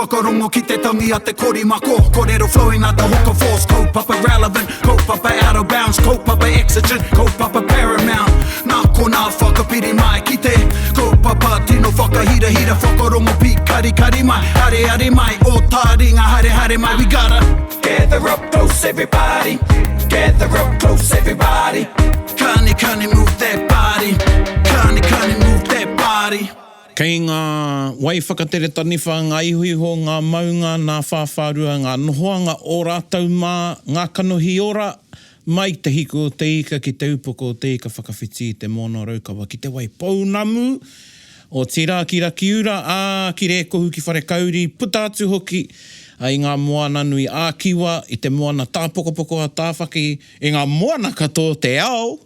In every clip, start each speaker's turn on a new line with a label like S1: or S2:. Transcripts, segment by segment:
S1: whakarongo ki te tangi a te korimako. Kōrero flowing out the hook of force. Kaupapa relevant, kaupapa out of bounds, kaupapa exigent, kaupapa paramount. Nā kona whakapiri mai ki te kaupapa tino whakahira hira whakarongo pi kari kari mai. Hare hare mai, o Taringa hare hare mai. We gotta gather up close everybody. Gather up close everybody. Kani move that body. Kani move that body.
S2: Kei ngā wai whakatere taniwha, ngā ihuiho, ngā maunga, ngā whawharua, ngā nohoanga o rātou mā, ngā kanohi ora, mai te hiko o te ika ki te upoko o te ika whakawhiti te mono raukawa ki te wai pounamu o tira ki raki ura, ki re kohu ki whare kauri, puta atu hoki ai ngā moana nui ākiwa, i te moana tāpokopoko a tāwhaki, i ngā moana kato te ao.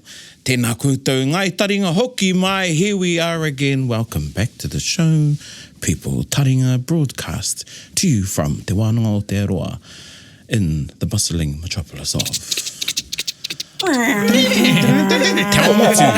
S2: Tēnā koutou, ngai Taringa hoki mai, here we are again. Welcome back to the show, people. Taringa broadcast to you from Te Wānanga o Te Aroa in the bustling metropolis of... Te Aomatu.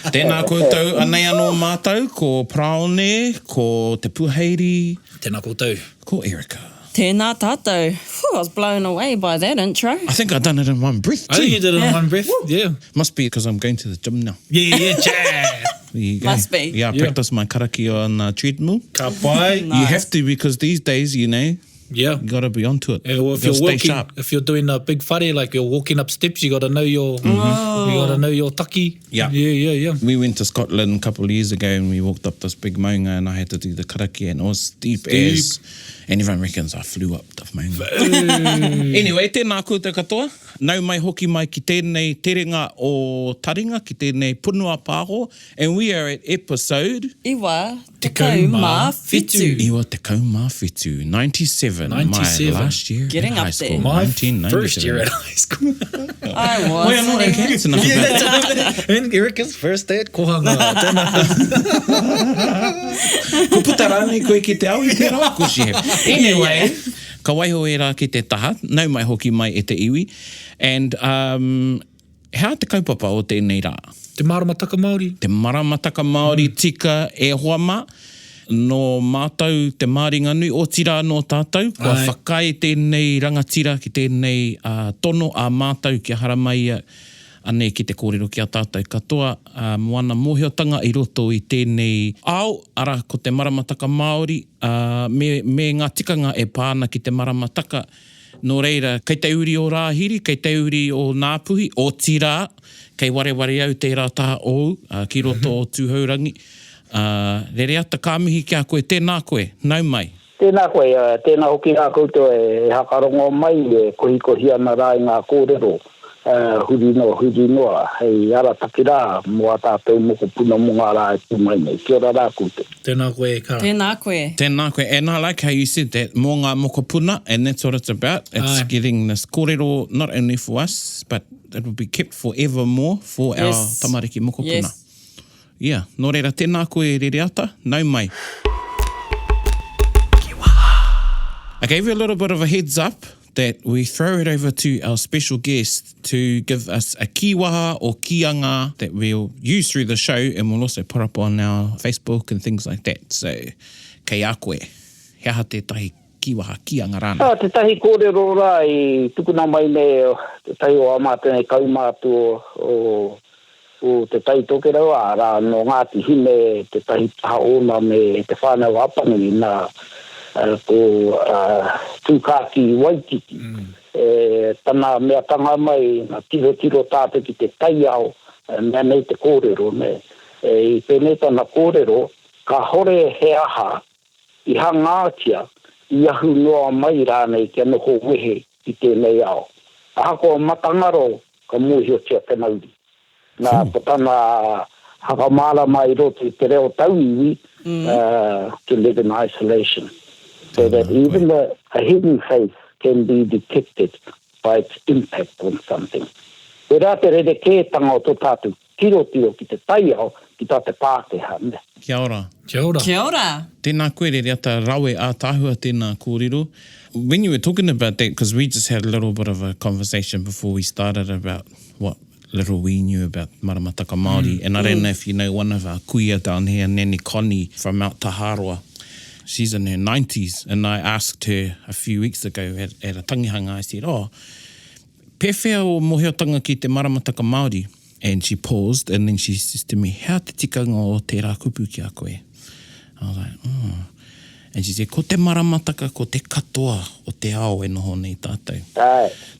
S2: Tēnā koutou, anei anō mātou, ko Praone, ko Te Puheiri.
S3: Tēnā koutou.
S2: Ko Erika.
S4: Tēnā tātou. Phew, I was blown away by that intro.
S2: I think I've done it in one breath too.
S3: I think you did it in one breath. Yeah.
S2: Must be because I'm going to the gym now.
S3: Yeah.
S2: There you go.
S4: Must be.
S2: Yeah, I practice my karaki on treadmill.
S3: Ka pai.
S4: Nice.
S2: You have to because these days, you know,
S3: Yeah.
S2: you got to be onto it.
S3: Yeah, well, if
S2: Gotta
S3: you're
S2: stay
S3: walking,
S2: sharp.
S3: if you're doing a big whare, like you're walking up steps, you got to know your, you got to know your taki.
S2: Yeah.
S3: Yeah.
S2: We went to Scotland a couple of years ago and we walked up this big maunga and I had to do the karaki and it was steep as... And everyone reckons I flew up the maunga. Anyway, tēnā koutou katoa. Nau mai hoki mai ki tēnei terenga o Taringa, ki tēnei punua pāho. And we are at episode...
S4: Iwa,
S3: Tekau mā whitu.
S2: Iwa Tekau mā whitu, 97.
S3: 97.
S2: My last year
S4: Getting
S2: at
S4: up
S2: high
S4: there.
S2: school.
S3: My
S2: 1997.
S3: first year at high school.
S4: I was.
S2: Well, not against enough
S3: Yeah,
S2: about
S3: that's right. And Erika's first day at kohanga.
S2: Ko puta rānei koe ki te au i te roa ko she have. Anyway, ka waiho e rā ki te taha, nau mai hoki mai e te iwi. And how te kaupapa o tēnei rā?
S3: Te Maramataka Māori.
S2: Te Maramataka Māori tika e hoama, no mātou te māringa nui, o tira no tātou, kua
S3: Ai.
S2: whakai tēnei rangatira ki tēnei tono a mātou ki a haramaia, ane ki te kōrero ki a tātou katoa, moana mōhiotanga i roto i tēnei ao, ara ko te Maramataka Māori, me ngā tikanga e pāna ki te Maramataka. Nō reira, kei te uri o Rāhiri, kei te uri o Ngāpuhi, o Tirā, kei wareware au te rātaha ou, ki roto o Tūhaurangi. Rereata kāmihi kia koe, tēnā koe, nau mai.
S5: Tēnā koe, tēnā hoki ngā koutou e hakarongo mai e kohi ana rā i ngā kōrero. Huri noa, hei ara takira, mua tātou moko puna mo ngā rā e tūmai nei. Kia ora rā koutou.
S3: Tēnā koe, Kara.
S4: Tēnā koe.
S2: Tēnā koe, and I like how you said that, mō ngā moko puna, and that's what it's about. It's
S3: Aye.
S2: getting this kōrero not only for us, but it will be kept forevermore for
S4: Yes.
S2: our tamariki moko puna.
S4: Yes.
S2: Yeah, nō reira, tēnā koe rereata, nau mai. I gave you a little bit of a heads up that we throw it over to our special guest to give us a kiwaha or kianga that we'll use through the show and we'll also put up on our Facebook and things like that. So, kei a koe, hea te tahi kiwaha kianga rāna.
S5: Te tahi kōrero rā i tukuna mai nei, te tahi o amate nei kaumātu o te tahi tokerau a rā no Ngāti Hine, te tahi taha ona me te whānau apangi nā ko tūkāki Waikiki. Tana mea tanga mai, na tiro tāte ki te tai ao, mea nei te kōrero ne. I pēnei tana kōrero, ka hore he aha, i hangātia, i ahu noa mai rānei kia noho wehe i tēnei ao. Ahako matangaro, ka mūhio tia te nauri. Nā potana hakamāra mai roto i te reo tauiwi, to live in isolation. So that even a hidden face can be detected by its impact on something. E rā te rere kētanga o tō tātou tiro ki te tai ao, ki tā te Pākehā.
S2: Kia ora.
S3: Kia ora.
S4: Kia ora.
S2: Tēnā koe rereata rawe a tāhua tēnā kōrero. When you were talking about that, because we just had a little bit of a conversation before we started about what little we knew about Maramataka Māori. And I don't know if you know one of our kuia down here, Nene Connie from Mount Taharoa. she's in her 90s, and I asked her a few weeks ago at a tangihanga, I said, pewhia o moheotanga ki te Maramataka Māori? And she paused, and then she says to me, hea te tikanga o te rā kupu ki a koe? I was like, And she said, ko te Maramataka, ko te katoa o te ao e noho nei tātou.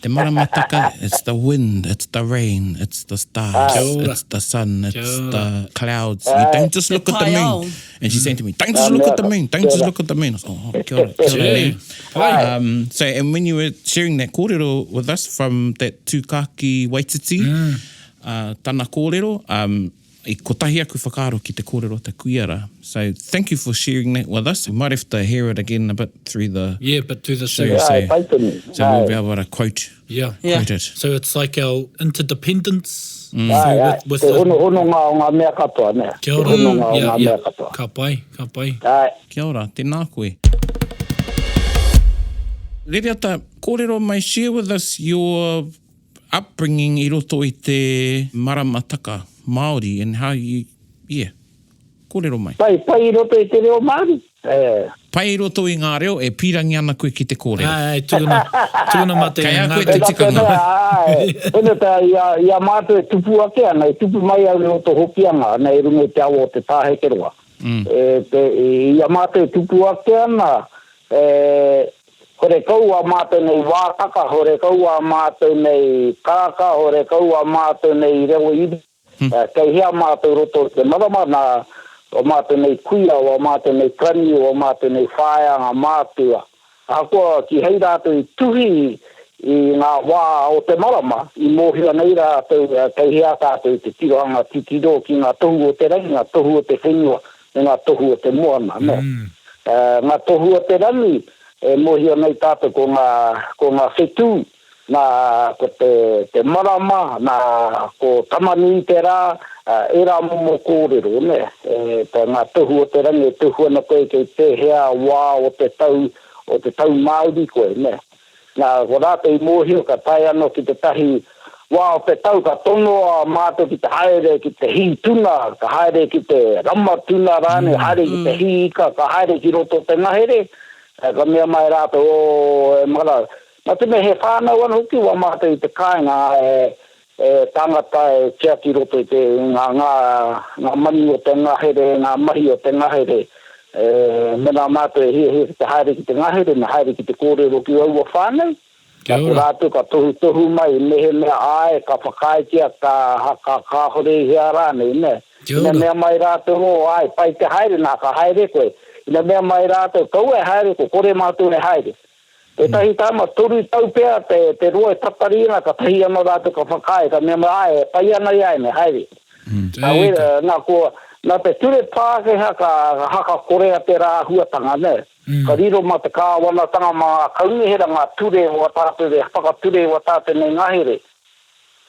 S2: Te Maramataka, it's the wind, it's the rain, it's the stars, it's the sun, it's the clouds. You don't just look at the moon. And she's saying to me, don't just look at the moon, don't just look at the moon. I was like, kia ora, kia ora. So, and when you were sharing that kōrero with us from that tūkaki Waititi, tana kōrero, I kotahi aku whakaaro ki te kōrero te kuiara. So thank you for sharing that with us. We might have to hear it again a bit through the...
S3: Yeah, but through the
S2: show.
S3: show.
S2: So we'll be able to quote it.
S3: So it's like our interdependence.
S5: With te hono ngā mea katoa, ne.
S3: Kia ora.
S5: Ngā mea katoa.
S3: Ka pai, ka pai.
S2: Kia ora, tēnā koe. Rereata, kōrero, may share with us your upbringing I roto I te Maramataka Māori and how you, kōrero mai.
S5: Pai roto I te reo Māori.
S2: Pai roto I ngā reo, e pirangi ana koe ki te kōrero.
S3: Tūna mate.
S2: Kai a koe te tikanga.
S5: Pena ta ia mātou e tupu ake ana, e tupu mai au reo to hokianga, ana e rungo te ao o te tāhekeroa. Ia mātou e tupu ake ana, hore kaua mātou nei wātaka, hore kaua mātou nei kāka, hore kaua mātou nei reo iwi. Kei hea mātou roto te maramana, o mātou nei kuia, o mātou nei krani, o mātou nei whāianga mātua. Hakoa ki hei rātou I tuhi I ngā wā o te marama, I mōhia nei rātou, kei hea tātou te tiroanga titiro ki ngā tohu o te rangi, ngā tohu o te whenua, ngā tohu o te moana. Ngā tohu o te rangi, mōhia nei tātou ko ngā whetū, ko te marama, ko tamani te rā, e rā momo kōrero, ne. Ngā tohu o te rangi, tohu ana koe kei te hea wā o te tau Māori koe, ne. Ngā ko rātou I mōhio ka tai ano ki te tahi wā o te tau ka tonoa mātou ki te haere ki te hi tuna, ka haere ki te rama tuna rāne, haere ki te hi ika, ka haere ki roto te ngahere, ka mea mai rātou mara. Nā te me he whānau ana hoki wā mātou I te kāinga tangata tia ki roto I te ngā mani o te ngahere, ngā mahi o te ngahere. Mena mātou he te haere ki te ngahere, me haere ki te kōrero ki aua whānau. Ka rātou ka tohu mai, mehe mea ae, ka whakaitia, ka hore hea rānei, ne. Ina mea mai rātou ai, pai te haere, nā ka haere koe. Ina mea mai rātou, kau e haere ko, kore mātou e haere. Te tahi tāma, toru tau pēr, te roe tatarina, ka tahi ana rātou ka whakai, ka mea mai ae, pai ana iai me haere. Nā te ture pākeha ka haka korea te rā huatanga, ne. Ka riro ma te kāwanatanga mga kaungihera ngā ture o tātou re, whakature o tātou nei ngahere.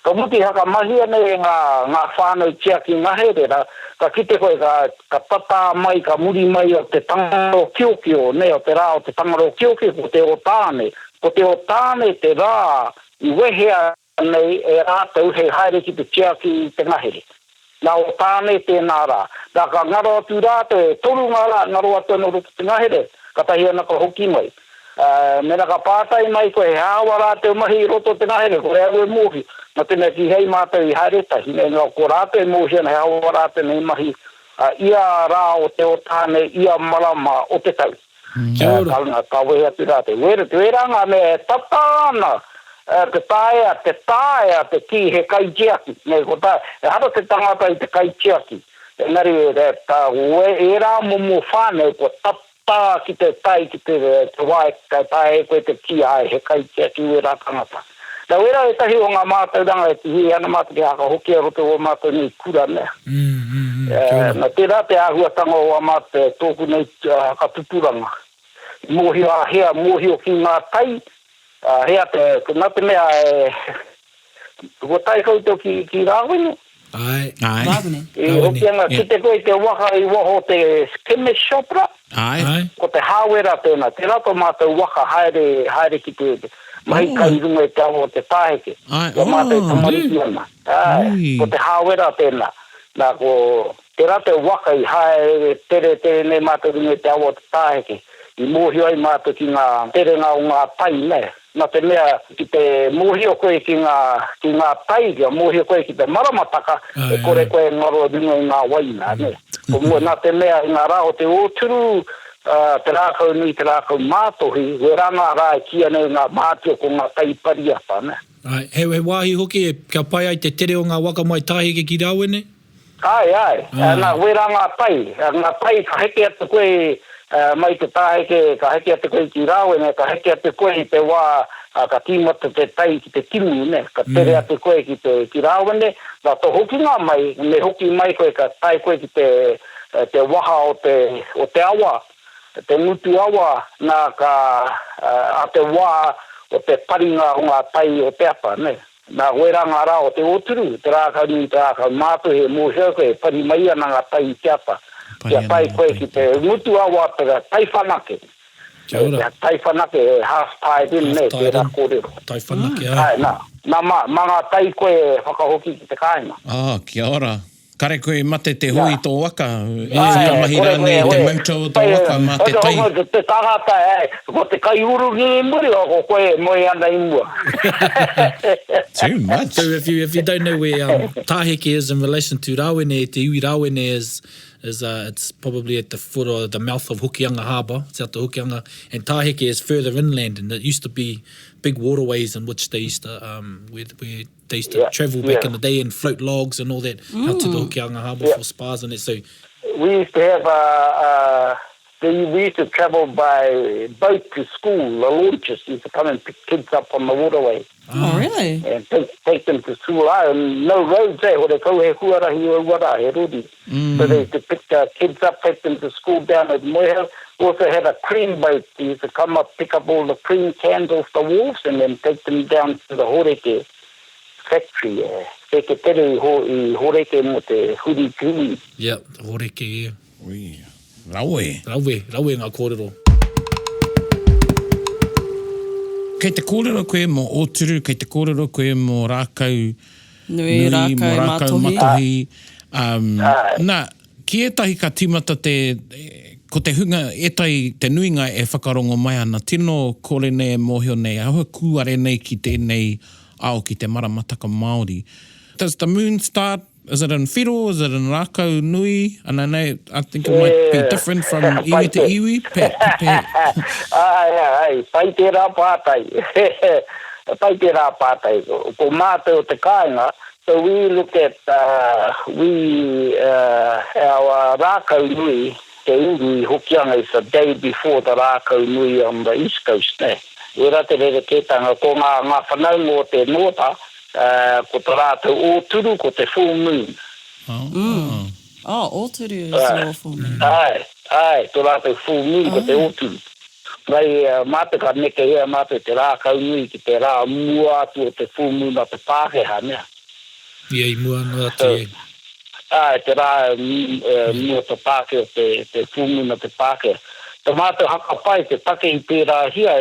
S5: Ka muti haka mahia nei ngā whānau tia ki ngahere, ka kite koe ka tata mai, ka muri mai o te tangaro kiokio, ne, o te rā o te tangaro kiokio, ko te o tāne. Ko te o tāne te rā, I wehea nei e rātou hei haere ki te tia ki te ngahere. Nā o tāne tēnā rā. Nā ka ngaro atu rātou, toru ngā rā, ngaro atu no rupu te ngahere, ka tahi ana ka hoki mai. Mena ka pātai mai koe, he hawa rātou mahi I roto te ngahere, ko rea ue mōhi. Nā tēnā ki hei mātou I haere tahi, nā ko rātou mōhi ana, he hawa rātou nei mahi. Ia rā o te o tāne, ia marama o te tau. Ka wehe atu rātou. Te weranga me tatāna, te tāia, te ki he kaichiaki. Nei, ko tā, e hara te tangata I te kaichiaki. Engari, e rā momo whānau, ko tata ki te tai, ki te wai, kai tai, koe te ki ai, he kaichiaki e rā tangata. Nā wera e tahi o ngā mātou ranga, e tihi ana mātou ki haka hoki a roto o mātou nei kura, ne. Nā te rā te ahuatanga o a mātou, tōku nei ka tupuranga. Mōhio a hea, mōhio ki ngā tai, hea te, nā te mea ko tai koutou ki rāwene.
S3: Ai.
S5: E hokianga, ki te koe te waka I waho te chemist shop ra. Ko te hāwera tēnā, te rato mātou waka haere ki te mahi kai runga te aho te tāheke. Ko mātou tamariki ana. Ko te hāwera tēnā. Nā ko te rate waka I hae tere ne mātou ringe te awa te tāheke. I mōhio ai mātou ki ngā terenga o ngā tai ne. Nā te mea ki te mōhio koe ki ngā tai, kia mōhio koe ki te Maramataka, e kore koe ngaro ringo I ngā waina, ne. O mua nā te mea I ngā rā o te ōturu, te rākau nui, te rākau mātohi, we ranga rā e kia nei ngā mātio ko ngā tai pariata, ne.
S3: He wāhi hoki e ka pai ai te tere o ngā waka mai tāheke ki rāwene?
S5: Ai. Nā we ranga tai, ngā tai ka heke atu koe, mai te tāheke, ka heke atu koe ki rāwene, ka heke atu koe I te wā, ka tīmata te tai ki te timu, ne, ka tere atu koe ki rāwene, nā to hoki ngā mai, me hoki mai koe ka tai koe ki te waha o te awa, te mutu awa, nā ka a te wā o te paringa o ngā tai o te apa, ne. Nā weranga rā o te oturu, te rākau nui, te rākau mātuhe, mōhio koe, pari mai ana ngā tai te apa. Kia tai koe ki te mutu awa te tai whanake.
S3: Kia ora.
S5: Tai whanake e half tied in, ne, te rā kōrero.
S3: Tai whanake, ai.
S5: Nā mga tai koe whakahoki ki te kāinga.
S2: Kia ora. Kare koe mate te hui tō waka. Whakamahira nei te mautau tō waka ma te tai.
S5: Te tangata, ko te kaiuru ni muri, o koe moe ana I mua.
S2: Too much.
S3: So if you don't know where tāheke is in relation to rāwene, te iwi rāwene is it's probably at the foot or the mouth of Hokianga Harbour, it's out to Hokianga, and tāheke is further inland, and it used to be big waterways in which they used to where they used to travel back in the day and float logs and all that out to the Hokianga Harbour for spas and that. So
S5: we used to have we used to travel by boat to school. The launches used to come and pick kids up on the waterway.
S4: Oh, really?
S5: And take them to school. And no roads there. Or they go he huarahi o wara, he rudi. So they used to pick kids up, take them to school down at Moeha. Also had a cream boat. They used to come up, pick up all the cream cans off the wharves and then take them down to the horeke factory. Teke tere I horeke mo te huri tui.
S3: yeah, horeke, yeah.
S2: Ui, rawe.
S3: Rawe ngā kōrero.
S2: Kei te kōrero koe mo ōturu, kei te kōrero koe mo rākau
S4: Nui,
S2: mo rākau matohi. Nā, ki etahi ka tīmata ko te hunga etai te nuinga e whakarongo mai ana, tino kore nei e mōhio nei, ahua kūare nei ki tēnei ao ki te Maramataka Māori. Does the moon start? Is it in whiro? Is it in rākau nui? And I think it might be different from iwi to iwi.
S5: Ai, pai te rā pātai. Pai te rā pātai. Ko mātou te kāinga, so we look at our rākau nui, te uru Hokianga is the day before the rākau nui on the East Coast. We rate rere ketanga ko ngā whanau mō te nota, ko te rātou ōturu, ko te full moon.
S4: ōturu is your full moon.
S5: Ai, te rātou full moon ko te ōturu. Mai mātou ka neke hea mātou te rākau nui ki te rā mua atu o te full moon a te Pākehā nea.
S3: Ia I mua no atu e.
S5: Te rā mua te Pākehā, te full moon a te Pākehā. Te mātou haka pai, te take I pērā hia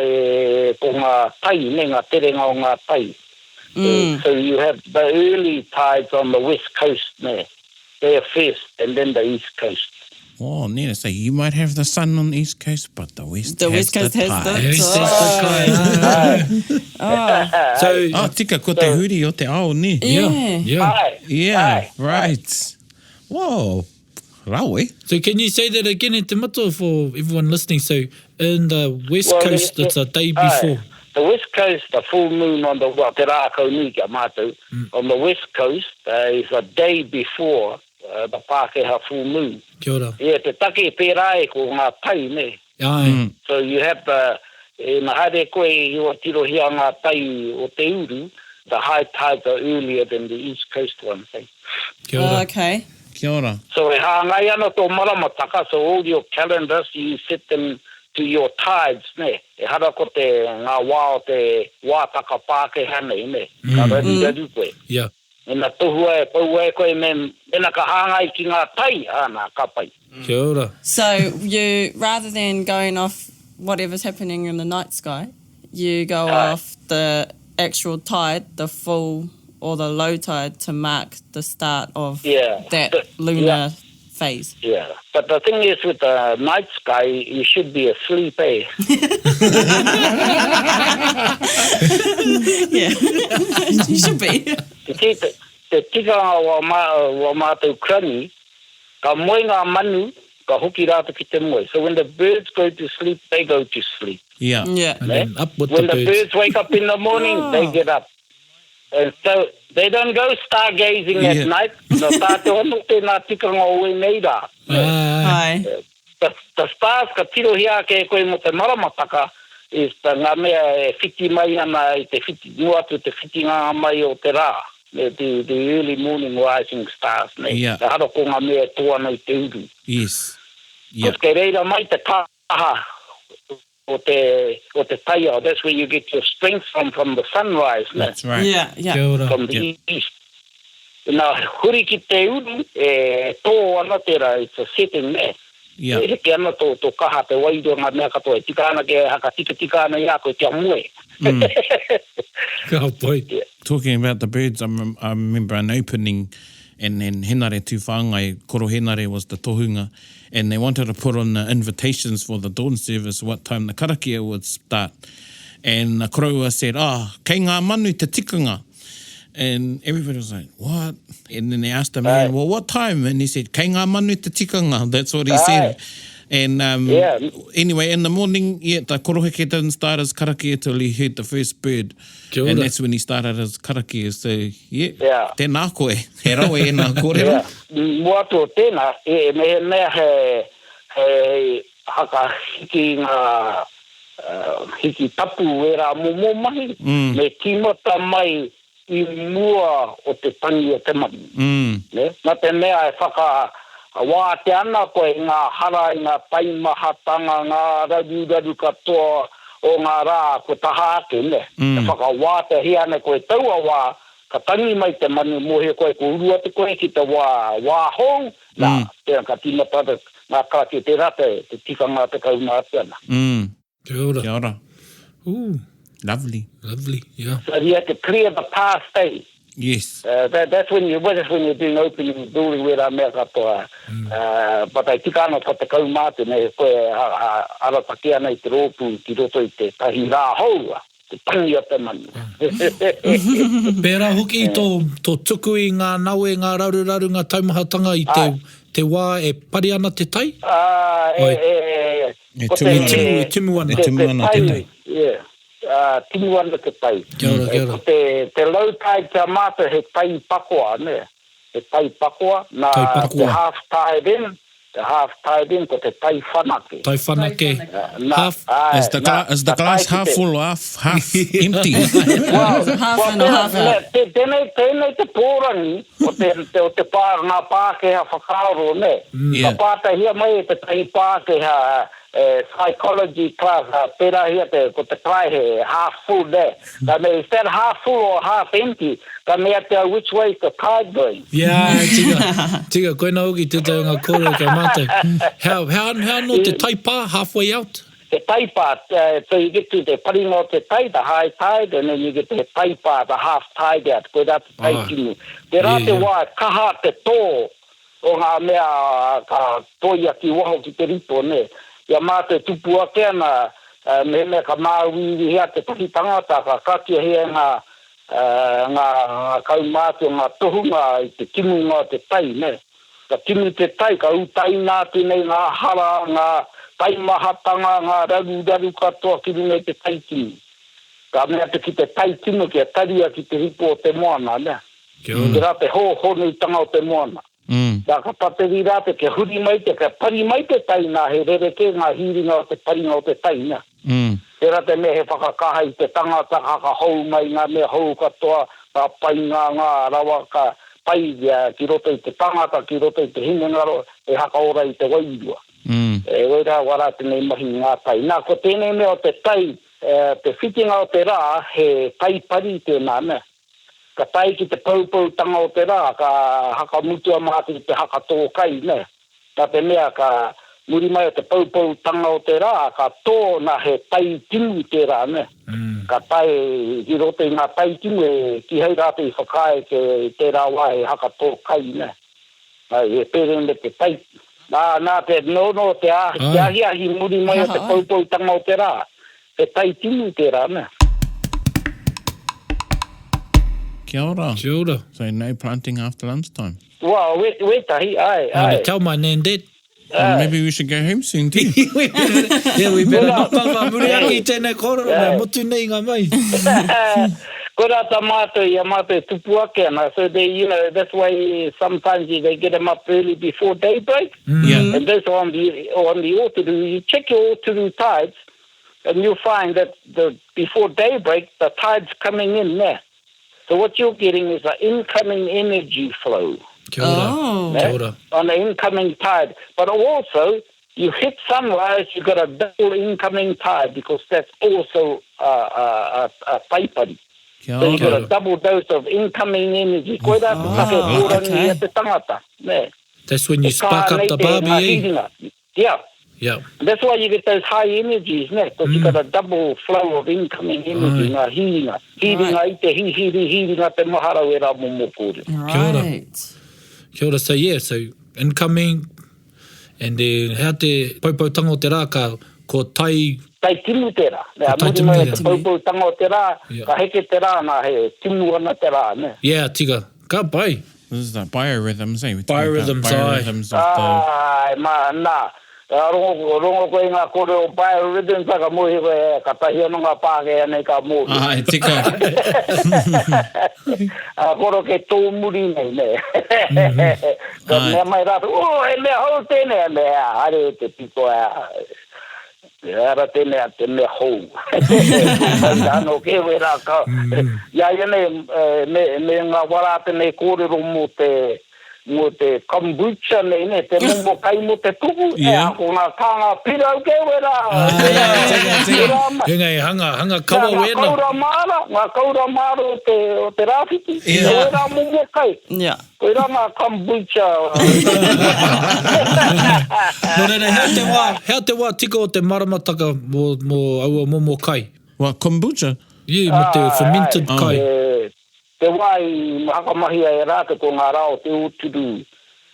S5: ko ngā tai, ne ngā terenga o ngā tai. So you have the early tides on the west coast there. They're first, and then the east coast.
S2: Oh, Nina, so you might have the sun on the east coast, but the west
S4: The
S2: has
S4: west coast has
S2: tide.
S3: So,
S2: tika ko te huri o te ao, ni?
S3: Yeah.
S2: Right. Whoa, rawe.
S3: So can you say that again in te mato for everyone listening? So in the west coast, it's a day before.
S5: The west coast, the full moon on the te rākau nui kia mātou. On the west coast is a day before the Pākehā full moon.
S3: Kia ora.
S5: Yeah, te take pērā e ko ngā tai, ne? So you have na haere koe I o tirohia ngā tai o te uru, the high tides are earlier than the east coast ones.
S3: Kia ora.
S4: Okay.
S2: Kia ora.
S5: So e hāngai ana tō Maramataka, so all your calendars, you set them to your tides, ne? E hara ko te ngā wā o te wātaka Pākehā nei, ne? Ka rari koe.
S3: Yeah.
S5: E na tohua e paua e koe me, e na ka hāngai ki ngā tai, ana ka pai.
S3: Kia ora.
S4: So you, rather than going off whatever's happening in the night sky, you go off the actual tide, the full or the low tide, to mark the start of that lunar phase.
S5: Yeah. But the thing is with the night sky, you should be asleep, eh?
S4: Yeah, you should be.
S5: Te tikanga wa mātou krani, ka moe ngā manu, ka hoki rāta ki te moe. So when the birds go to sleep, they go to sleep.
S2: Yeah.
S4: Yeah.
S3: And then up with
S5: When
S3: the
S5: the
S3: birds.
S5: birds wake up in the morning, they get up. And so they don't go stargazing at night. No tāte hono tēnā tikanga o e nei rā.
S4: Hi.
S5: The stars ka tirohia ke koe mo te Maramataka is the ngā mea e whiti mai ana I te whiti, mua tu te whiti ngā mai o te rā. The early morning rising stars.
S2: Yeah.
S5: Te haro ko ngā mea tōana I te uru.
S2: Yes. Yeah.
S5: Because kei reira mai te kaha o te taia. That's where you get your strength from the sunrise.
S2: That's right.
S4: Yeah, yeah.
S3: Kia ora.
S5: From the east. Nā huri ki te uru, tō ana tera, it's a setting there.
S2: Yeah.
S5: E heke ana tō kaha te wairo ngā mea katoa. Tika ana ke haka tika ana ia koe te amue.
S3: Oh boy.
S2: Talking about the birds, I remember an opening and Henare Tūwhāngai, Koro Henare was the tohunga, and they wanted to put on the invitations for the dawn service, what time the karakia would start. And the koroua said, kei ngā manu te tikanga. And everybody was like, what? And then they asked him, well, what time? And he said, kei ngā manu te tikanga. That's what he said. And anyway, in the morning, the koroheke didn't start his karakia till he heard the first bird.
S3: Kia ora.
S2: And that's when he started his karakia. So, tēnā koe. He rawe e nā kōrero.
S5: Mua tō tēnā, mea he haka hiki ngā hiki tapu e rā momo mahi. Me timota mai I mua o te tangi o te mani. Nā te mea e whaka wā te ana koe ngā hara I ngā taimahatanga, ngā raru katoa o ngā rā ko taha ake, ne? E whaka wā te hiane koe taua wā, ka tangi mai te mani mohe koe ko urua te koe ki te wā hou, nā, tēnā ka tīmata ngā karake te rate, te tikanga te kauna ate ana.
S3: Kia ora.
S2: Kia ora.
S3: Ooh,
S2: Lovely.
S3: lovely, yeah.
S5: So you have to clear the past, eh?
S2: Yes.
S5: That's when you're doing opening building where I'm at katoa. But I tika ana ka te kaumate ne koe arataki ana I te rōpū ki roto I te tahi rā houa. Te tangi o te mani.
S3: Pērā hoki tō tuku I ngā naue, ngā raru, ngā taumahatanga I te wā e pari ana te tai?
S2: E timu ana te tai.
S5: Yeah. Timu ana te tai.
S3: Kia ora, kia ora.
S5: Te lau tai te amata he tai pakoa, ne? He tai pakoa. Nā
S3: Tai pakoa.
S5: te half tied in, ko te tai whanake.
S3: Tai whanake. Half.
S2: Is the glass half full or half empty?
S4: Half in or half out.
S5: Tēnei te pōrangi o te ngā Pākehā whakaaro, ne? Ka pātahia mai e te tai Pākehā psychology class, pērā hia ko te kai he half full there. Ka me, is that half full or half empty? Ka mea te which way is the tide going?
S3: Yeah, tika, koe nā hoki te tau ngā kōrero ka mātou. How no te tai pā halfway out?
S5: The tai pā, so you get to the paringa o te tai, the high tide, and then you get the tai pā, the half tide out, koe rā te tai kinu. Te rā te wā, kaha te tō o ngā mea ka toia ki waho ki te ripo, ne? Ia mā te tupu ake ana, me ka māwiri hea te paki tangata, ka kakia hea ngā kaumātu, ngā tohunga I te kimu ngā te tai, ne? Ka kimu te tai, ka utai nātu nei ngā hara, ngā taimahatanga, ngā raru katoa kimu nei te tai kimu. Ka mea te ki te tai kimu, kia taria ki te ripo o te moana, ne?
S3: Kia ora.
S5: Ki rā te hōhonu I tanga o te moana. Nā ka pateri rā te ke huri mai te, ke pari mai te tai nā he rereke ngā hiringa o te paringa o te tai nā. Te rā te me he whakakaha I te tangata haka hou mai ngā me hou katoa, ngā pai ngā rawa ka pai ki roto I te tangata, ki roto I te hinengaro, e haka ora I te wairua. E oira wara tēnei mahi ngā tai. Nā ko tēnei mea o te tai, te whitinga o te rā, he tai pari tēnā ne. Ka tai ki te paupau tanga o te rā, ka haka mutua māti te haka tō kai, ne? Ka te mea ka muri mai o te paupau tanga o te rā, ka tō na he tai timu te rā, ne? Ka tai, ki roto I ngā tai timu, ki hei rā te I whakae ke te rā wā he haka tō kai, ne? E pere me te tai. Nā te nono te ahi muri mai o te paupau tanga o te rā. Te tai tinu te rā, ne?
S2: Kia ora.
S3: Kia ora.
S2: So no planting after lunchtime.
S5: Wow, wetahi, ai.
S3: Tell my nan dad.
S2: Maybe we should go home soon too.
S3: We better knock off muriaki tēnei kōrero, mea motu nei ngā mai.
S5: Ko rā tā mātou, ia mātou tupu ake ana. So they, that's why sometimes they get them up early before daybreak.
S2: Yeah.
S5: And that's on the Otaru. You check your Otaru tides, and you'll find that before daybreak, the tide's coming in there. So what you're getting is an incoming energy flow.
S3: Kia ora.
S4: Oh.
S3: Kia ora.
S5: On the incoming tide. But also, you hit sunrise, you got a double incoming tide because that's also a taipari.
S2: Kia
S5: So you got
S2: ora.
S5: a double dose of incoming energy. Koe rā te take kōrani e te tangata. Ne.
S3: That's when you spark up the barbie, eh?
S5: Yeah.
S3: Yeah.
S5: That's why you get those high energies, ne? Because you got a double flow of incoming energy. Ngā hiringa. Hiringa I te hiringa te mahara e rā momo kōrero.
S4: Right.
S3: Kia ora. So yeah, so incoming, and then hea te paupautanga o te rā ko tai...
S5: Tai tinu te rā. Nea,
S3: tai
S5: muri
S3: tinu
S5: mai
S3: te
S5: te paupau o te rā,
S3: Yeah.
S5: ka heke te rā, nā he tinu ana te rā, ne?
S3: Yeah, tika. Ka pai.
S2: This is the biorhythms, eh? We're talking about
S3: Biorhythms, aye.
S2: biorhythms of
S5: Ai, nā. Rongo koe ngā kōrero biorhythms, ka mohi koe, ka tahi ana ngā pāke anei ka mohi.
S2: the... Ai, tika.
S5: Koro ke tō muri nei, ne? Ka mea mai rātu, e mea hou tēnei, mea, hare te piko Ara tēnei te mea hou. Ano ke we rā ka. Ia me ngā wara tēnei kōrero mo te kombucha nei, ne, te momo kai mo te tuku.
S2: Yeah.
S5: Ako ngā kānga pirau ke we rā.
S3: Hengai, hanga kawa wena.
S5: Ngā kaura mara o te rāwhiti.
S2: Yeah.
S5: We rā momo kai.
S4: Yeah.
S5: Koe rā ngā kombucha.
S3: No reira, hea te wā tika o te Maramataka mo aua momo kai.
S2: What, kombucha?
S3: Yeah, mo te fermented kai.
S5: Te wai hakamahia e rāke ko ngā rao te uturu.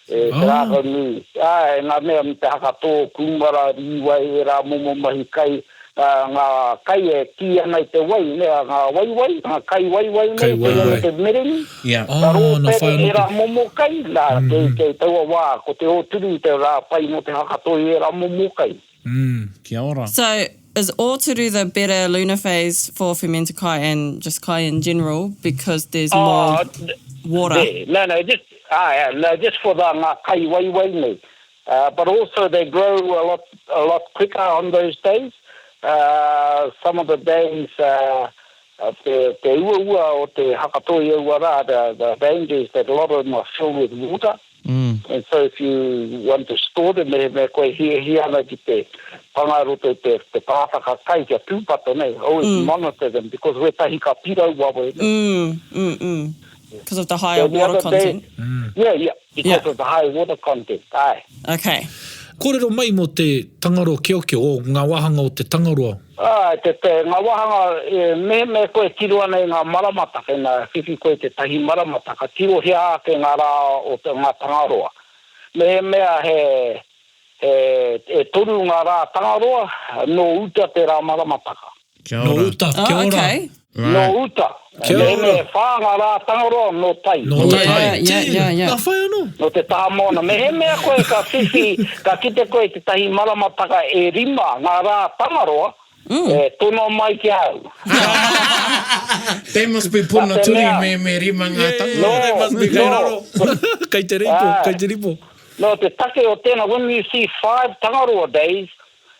S5: Te rāka nui. Ngā mea me te haka tō kumara riwai e rā momo mahi kai. Ngā kai e ki ana i te wai. Ngā waiwai, ngā kai waiwai
S3: Kai waiwai.
S5: te mereni.
S2: Yeah.
S3: Oh, na whai
S5: E rā
S3: anō.
S5: momo kai. Te taua wā, ko te oturu te rā pai mo te haka tō e rā momo kai.
S2: Kia ora.
S4: So is Ōturu the better lunar phase for fermented kai and just kai in general because there's more water?
S5: No, just for the ngā kai waiwai nei. But also they grow a lot quicker on those days. Some of the days, te ua o te hakatoi ua rā, the danger is that a lot of them are filled with water. And so if you want to store them, me koe hi ana ki te pangaroto te pātaka kai kia tūpato nei. Always monitor them because we tahi ka pirau wawe.
S4: Because of the higher water content.
S5: Yeah, because of the high water content. Aye.
S4: Okay.
S3: Kōrero mai mo te tangaro keokeo o ngā wahanga o te tangaroa.
S5: Ngā wahanga, me koe tiro ana i ngā Maramataka, ngā whiwhi koe te tahi Maramataka, tiro hea ke ngā rā o te ngā tangaroa. Mea e toru ngā rā tangaroa, no uta te rā Maramataka.
S2: Kia
S3: No
S2: ora.
S3: uta, kia ora.
S4: Okay.
S5: No uta.
S3: Kia ora.
S5: Me whā ngā rā tangaroa, no tai.
S3: No
S4: Yeah,
S3: tai.
S4: yeah.
S3: Nā whai anō.
S5: No te tāmona. Me he mea koe ka whiwhi, ka kite koe te tahi Maramataka e rima ngā rā tangaroa, e tono mai ki au.
S2: They must be puna turi me rima ngā tanga.
S3: No, that must be
S5: no.
S3: kairaro. Kei te ripo.
S5: No, te take o tēnā, when you see 5 tangaroa days,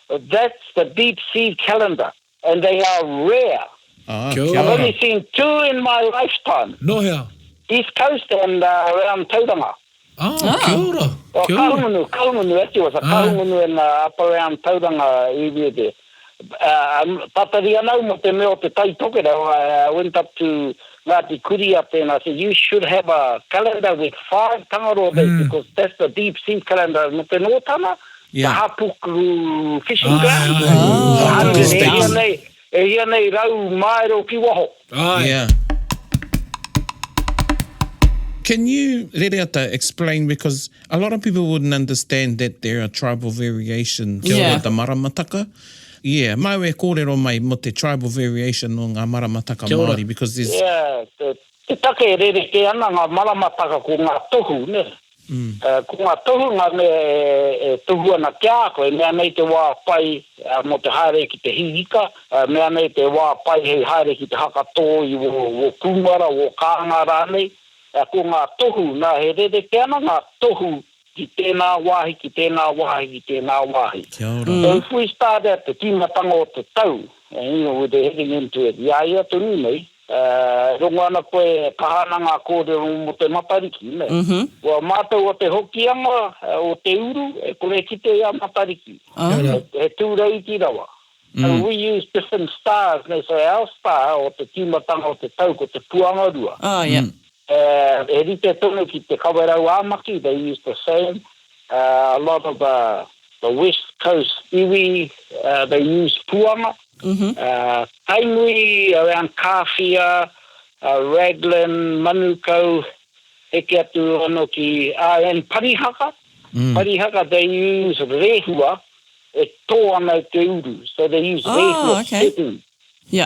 S5: that's the deep sea calendar, and they are rare.
S3: Kia
S5: I've
S3: ora.
S5: only seen 2 in my lifetime,
S3: No hea.
S5: East Coast and around Tauranga.
S3: Kia ora.
S5: Or
S3: Kia ora.
S5: Kahungunu, actually, it was a Kahungunu in up around Tauranga area there. Tatari anau mo te meo te tai tokera, I went up to Ngāti Kuri up there and I said, you should have a calendar with 5 tangaroa days because that's the deep sea calendar. Mo te nōtana, the Hapuku fishing ground. E hia nei rau maero ki waho.
S3: Ai.
S2: Yeah. Can you, Rereata, explain, because a lot of people wouldn't understand that there are tribal variations of the Maramataka. Yeah, mai we kōrero mai mo te tribal variation o ngā Maramataka Māori, because there's...
S5: Yeah, te take rere ke ana ngā Maramataka ko ngā tohu, ne? Ko ngā tohu ngā me tohu ana kia koe, mea nei te wā pai mo te haere ki te hihika, mea nei te wā pai hei haere ki te hakatoi o kumara, o kānga rānei, ko ngā tohu, nā he rere ke ana ngā tohu ki tēnā wāhi, ki tēnā wāhi, ki tēnā wāhi. So if we start at the tīmatanga o te tau, and you know, we're heading into it, ia tonu nei, rongo ana koe kahana ngā kōrero mo te matariki, ne? Wa mātou o te hokianga, o te uru, e kore ki te ia matariki. He tūrei ki rawa. And we use different stars, ne? So our star, o te tīmatanga o te tau, ko te puangarua.
S4: Oh, yeah.
S5: E rite tonu ki te kawerau āmaki, they use the same. A lot of the West Coast iwi, they use puanga. Tainui, around Kāwhia, Raglan, Manukau, eke atu ano ki, and Parihaka. Parihaka, they use rehua, e tō ana te uru. So they use rehua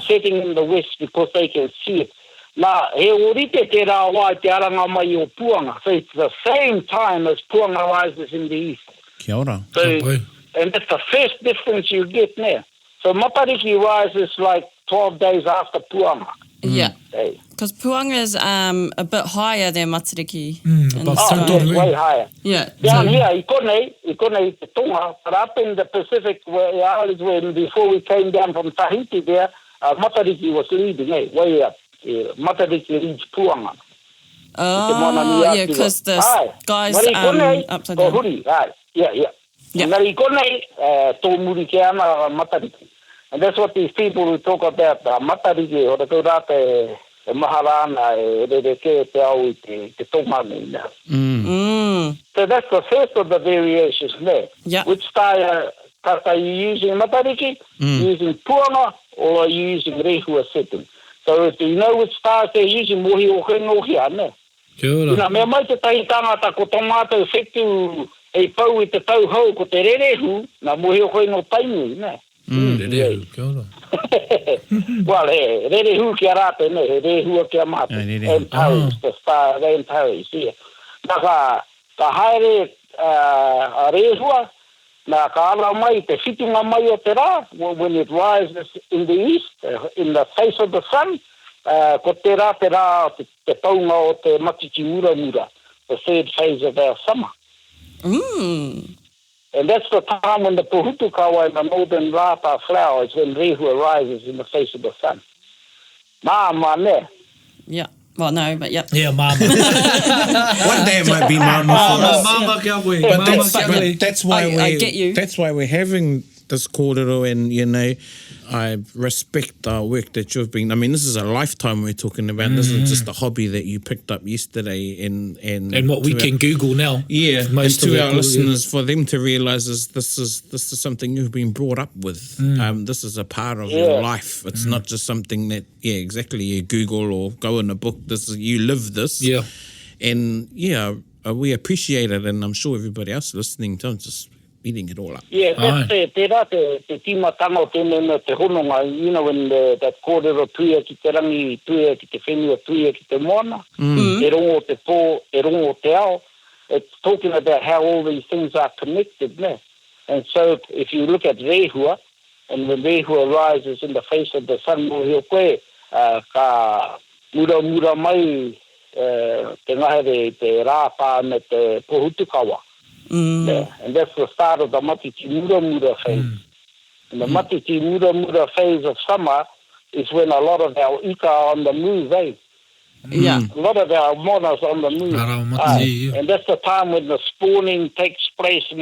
S5: setting in the west because they can see it. Nā, he orite te rā wai te aranga mai o puanga. So it's the same time as puanga rises in the east.
S2: Kia ora.
S5: So, and that's the first difference you get there. So matariki rises like 12 days after puanga.
S4: Yeah. Because puanga is a bit higher than matariki.
S5: Way higher.
S4: Yeah.
S5: Down here, i konei te tonga, but up in the Pacific, where before we came down from Tahiti there, matariki was leading, way up. Matariki leads puanga.
S4: Oh, yeah, because the guys upside down.
S5: Huri, yeah. Ngari konei, tō muri ke ana matariki. And that's what these people who talk about matariki, o te kaurate e maharana, e rereke te au i te tōmane now. So that's the first of the variations there.
S4: Yeah.
S5: Which style are you using matariki, using puanga, or are you using rehua setting? So if you know which stars they're using, mohi o whengohi ane.
S3: Kia ora.
S5: Mea mai te tahi tangata ko tō mātou whetu e pau i te tau hau ko te rerehu, nā mohi o whengo tainui, ne?
S3: Rerehu, kia ora.
S5: Well, rerehu kia rāte, ne? He rehua kia mātou. And Taurus, the star and Taurus, yeah. Nā ka haere a rehua, nā ka ala mai, te whitunga mai o te rā, when it rises in the east, in the face of the sun, ko te rā, te taunga o te matiti mura, the third phase of our summer. And that's the time when the pohutukawa and the northern rata flowers, when rehua rises in the face of the sun. Māma ne?
S4: Yeah. Well, no, but yeah.
S3: Yeah, mama.
S2: One day it might be mama for us.
S3: Mama kia koe.
S2: But that's why
S4: I get you.
S2: That's why we're having this kōrero, and you know, I respect the work that you've been. I mean, this is a lifetime we're talking about. This is just a hobby that you picked up yesterday, and
S3: what we can Google now.
S2: Yeah, and to our listeners, for them to realise is this is something you've been brought up with. This is a part of your life. It's not just something that exactly you Google or go in a book. This is, you live this.
S3: Yeah,
S2: and we appreciate it, and I'm sure everybody else listening to just eating it all up.
S5: Yeah, that's te rā te tīmatanga o tēnei te hononga, you know, when that kōrero tuia ki te rangi, tuia ki te whenua, tuia ki te moana, e rongo te pō, e rongo te ao. It's talking about how all these things are connected, ne? And so if you look at rehua, and when rehua rises in the face of the sun, mo heo koe, ka mura mai, te ngahere, te rāpā me te pohutukawa. Yeah. And that's the start of the matiti mura phase. And the matiti mura phase of summer is when a lot of our ika are on the move,
S4: Yeah.
S5: A lot of our monas on the move. And that's the time when the spawning takes place in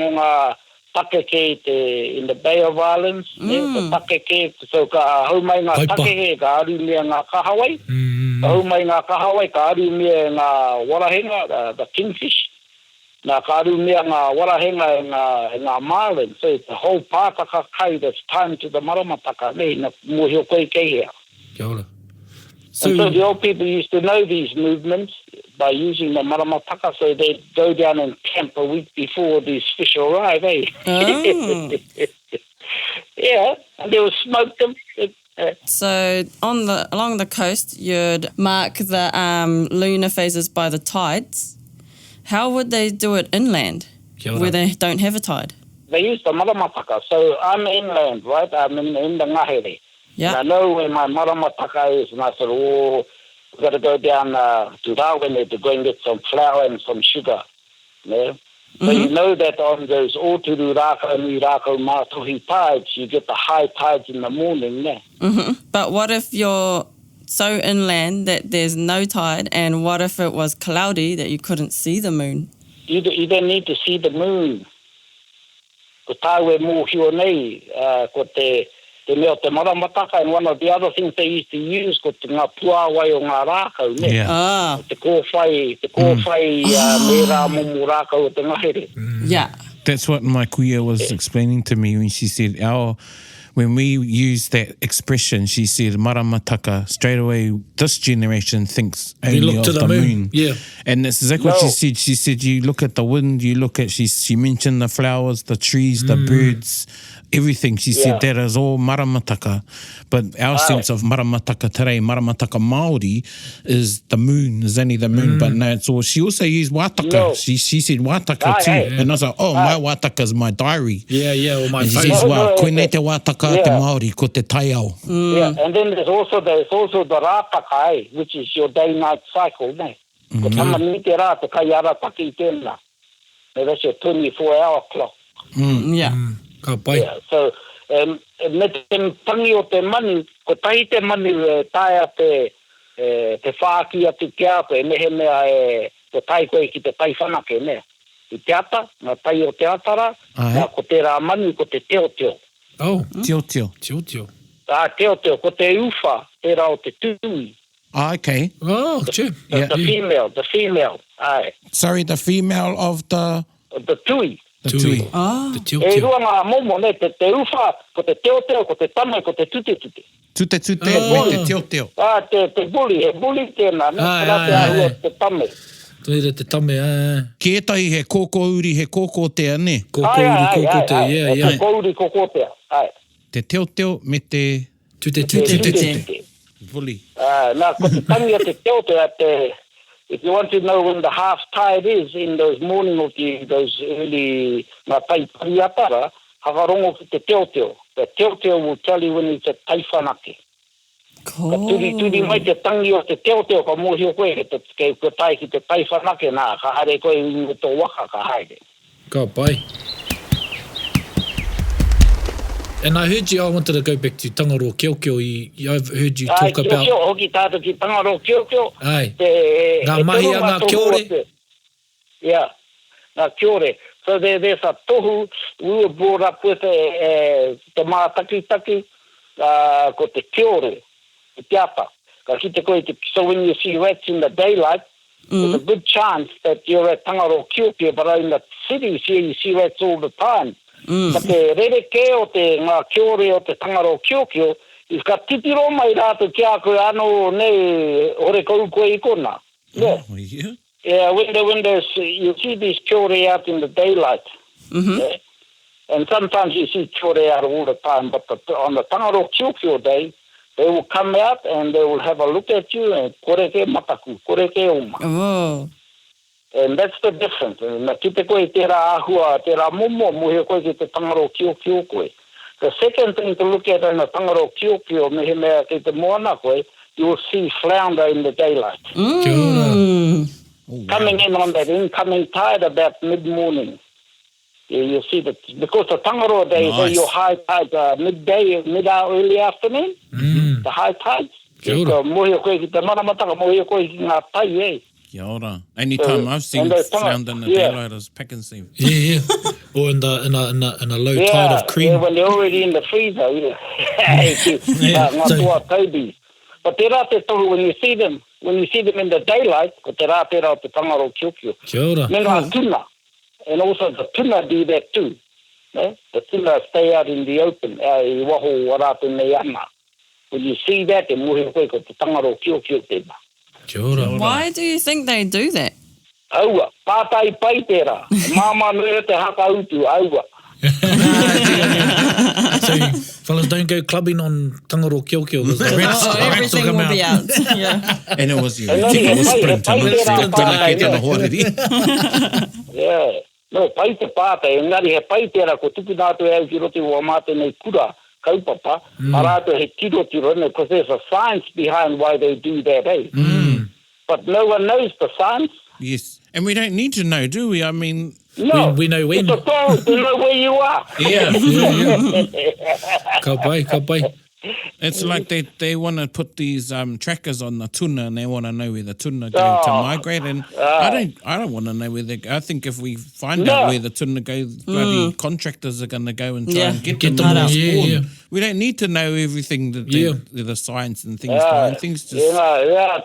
S5: takeke in the Bay of Islands. The takeke, so ka haumai ngā takeke, ka aru mea ngā kahawai. Ka haumai ngā kahawai, ka aru mea ngā warahenga, the kingfish. Nā kāru mea ngā warahenga e ngā marlin. So it's the whole pātaka kai that's time to the Maramataka. Nei, nā mōhio koe kei hea.
S3: Kia ora.
S5: So the old people used to know these movements by using the Maramataka, so they'd go down and camp a week before these fish arrive, eh?
S4: Oh.
S5: Yeah, and they would smoke them.
S4: So along the coast, you'd mark the lunar phases by the tides. How would they do it inland, where they don't have a tide?
S5: They use the Maramataka. So I'm inland, right? I'm in the ngahere.
S4: Yeah.
S5: And I know where my Maramataka is, and I said, oh, we've got to go down to Rawene to go and get some flour and some sugar. Yeah? So you know that on those Oturu Rako and Rako Mātohi tides, you get the high tides in the morning. Yeah?
S4: But what if you're so inland that there's no tide, and what if it was cloudy that you couldn't see the moon?
S5: You don't need to see the moon. Ko tāwe mōhio nei, ko te mea te Maramataka, and one of the other things they used to use ko te ngā puawai o ngā rākau, ne?
S2: Yeah.
S5: Te kōwhai, me rā momo rākau o te ngahere.
S4: Yeah.
S2: That's what my kuia was explaining to me when she said when we use that expression, she said Maramataka, straight away this generation thinks only of the moon.
S3: Yeah.
S2: And that's exactly what she said. She said you look at the wind, you look at, she mentioned the flowers, the trees, the birds, everything. She said that is all Maramataka. But our sense of Maramataka today, Maramataka Māori, is the moon, is only the moon. But no, it's all, she also used Wataka.
S5: No.
S2: She said Wataka too. And I was like, my Wataka is my diary.
S3: Yeah, or my
S2: And she
S3: face.
S2: says, koinei te Wataka te Māori, ko te taiao.
S5: Yeah, and then there's also the rātaka, which is your day-night cycle, ne? Ko tama ni te rā, te kai ara taki I tēnā. That's your 24-hour clock.
S4: Yeah.
S3: Ka pai.
S5: Yeah, so, me te tangi o te mani, ko tahi te mani taia te whāki atu ki ato, mehe mea ko tai koe ki te tai whanake, ne? I te ata, ngā tai o te atara, ngā ko te rā mani, ko te teoteo.
S3: Oh.
S2: Teoteo.
S3: Teoteo.
S5: Teoteo, ko te uwha, te rā o te tui.
S2: Okay.
S3: Oh, true.
S5: The female, aye.
S2: Sorry, the female of the
S5: tui.
S2: The tui.
S3: The
S5: E
S3: teoteo.
S5: rua ngā momo, ne, te uwha, ko te teoteo, ko te tame, ko te tute.
S2: Tute, me te teoteo.
S5: Te buli, he buli tēnā, ne, te ahua te tame.
S3: Toira te tame,
S2: Ki etahi he kōkōuri, he kōkōtea, ne?
S3: Kōkōuri, kōkōtea, yeah.
S5: Kōkōuri, kōkōtea, ai.
S2: Te teoteo me te
S3: Tute.
S2: buli.
S5: Nā, ko te tangi o te teoteo, if you want to know when the half tide is in those morning of those early ngā tai pariatara, hakarongo ki te teoteo. The teoteo will tell you when it's a tai whanake. Ka turi mai te tangi o te teoteo ka mōhio koe ko tai ki te tai whanake nā, ka haere koe ingo tō waka ka haere.
S3: Ka pai. And I heard I wanted to go back to Tangaro Kiokio. I've heard you talk about...
S5: Hoki tātou ki Tangaro Kiokio.
S3: Ai. Ngā mahi a ngā kiore.
S5: Yeah, ngā kiore. So there's a tohu, we were brought up with the mātaki, ko te kiore, te tiapa. Ka ki te koe, so when you see rats in the daylight, there's a good chance that you're at Tangaro Kiokio, but in the cities here you see rats all the time. But te rereke o te ngā kiore o te Tangaro Kiokio, is ka titiro mai rātou ki a koe ano nei hore kou koe I kona. Yeah.
S2: Oh, yeah?
S5: Yeah, when you see these kiore out in the daylight. Yeah? And sometimes you see kiore out all the time, but on the Tangaro Kiokio day, they will come out and they will have a look at you and koreke mataku, koreke oma.
S4: Oh.
S5: And that's the difference. Ki te koe te rā ahua, te rā momo, muhe koe ki te Tangaro Kiokio koe. The second thing to look at in the Tangaro Kiokio, mehe mea ki te moana koe, you will see flounder in the daylight. Coming in on that incoming tide about mid-morning. You'll see that, because the Tangaro days are your high tides midday, early afternoon, the high tides. Mohe koe ki te Maramataka, mohe koe ki ngā tai,
S2: Kia ora. Only time I've seen flounder in the daylight is Pekingese.
S3: Yeah. Or in a low tide of cream.
S5: Yeah, when they're already in the freezer, ngā tua taubis. But te rā te tohu, when you see them in the daylight, ko te rā te rā te Tangaro Kiokio.
S3: Kia ora.
S5: Me ngā tuna. And also the tuna do that too. The tuna stay out in the open, I waho warātu nei ana. when you see that, te muhe koe ko te tangaro kio te ma.
S3: Kia ora.
S4: Why do you think they do that?
S5: Aua, pātai pai tērā. Māma nui te haka utu, aua.
S3: So, fellas, don't go clubbing on tangaro kio.
S4: Everything will be out. Yeah.
S2: And it was
S5: And then
S2: it was
S5: he
S2: sprint.
S5: pai tērā pātai.
S2: Tēnā horeri.
S5: Yeah. No, pai te pātai. Engari he pai tērā ko tuku nātu e au ki roti ua māte nei kura kaupapa. Arātu he tiro ne, because there's a science behind why they do that, eh? But no one knows the science.
S2: Yes. And we don't need to know, do we? I mean,
S5: No,
S3: We know when.
S5: It's a song to know where you are.
S2: yeah.
S3: Ka pai.
S2: It's like they want to put these trackers on the tuna, and they want to know where the tuna go to migrate. And I don't want to know where they go. I think if we find out where the tuna go, bloody contractors are going to go and try and get them all spawned.
S3: Yeah.
S2: We don't need to know everything that the science and things behind things. Just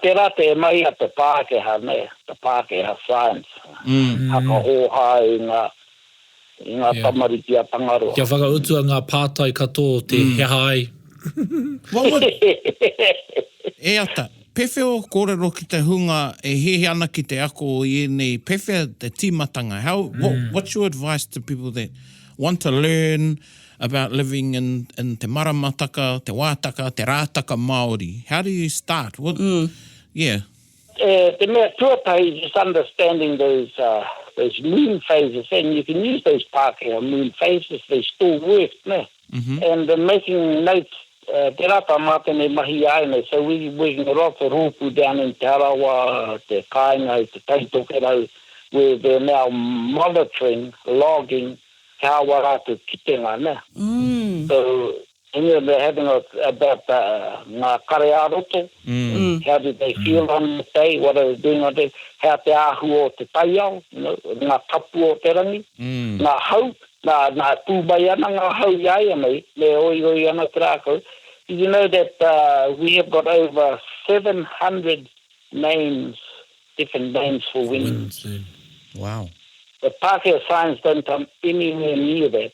S5: Te rate e mai a te Pākehā, ne? Te Pākehā science. Haka hōhā i ngā tamariki a tangaroa.
S3: Kia whakautua ngā pātai katoa te hehai.
S2: what would e ata pewhi o kōrero ki te hunga e hehe ana ki te ako i nei pewhi te tīmatanga. What's your advice to people that want to learn about living in te Maramataka, te Wātaka, te Rātaka Māori? How do you start? Yeah.
S5: Te mea tuatai is just understanding those moon phases, and you can use those Pākehā moon phases, they still work, ne? And making notes, te rata mātene mahi aine, so we're working a lot of rūpu down in Te Arawa, te Kāinga, te Taitokero, where they're now monitoring, logging, how waratu kitenga, ne? So, and they're having about ngā kare aroto, how did they feel on the day, what are they doing on the day, how te ahu o te taiao, ngā tapu o te rangi, ngā hau, ngā tūbai ana, ngā hau iai anei, me oi ana te rākau. Did you know that we have got over 700 names, different names for winds?
S2: Wow.
S5: The Pākehā signs don't come anywhere near that.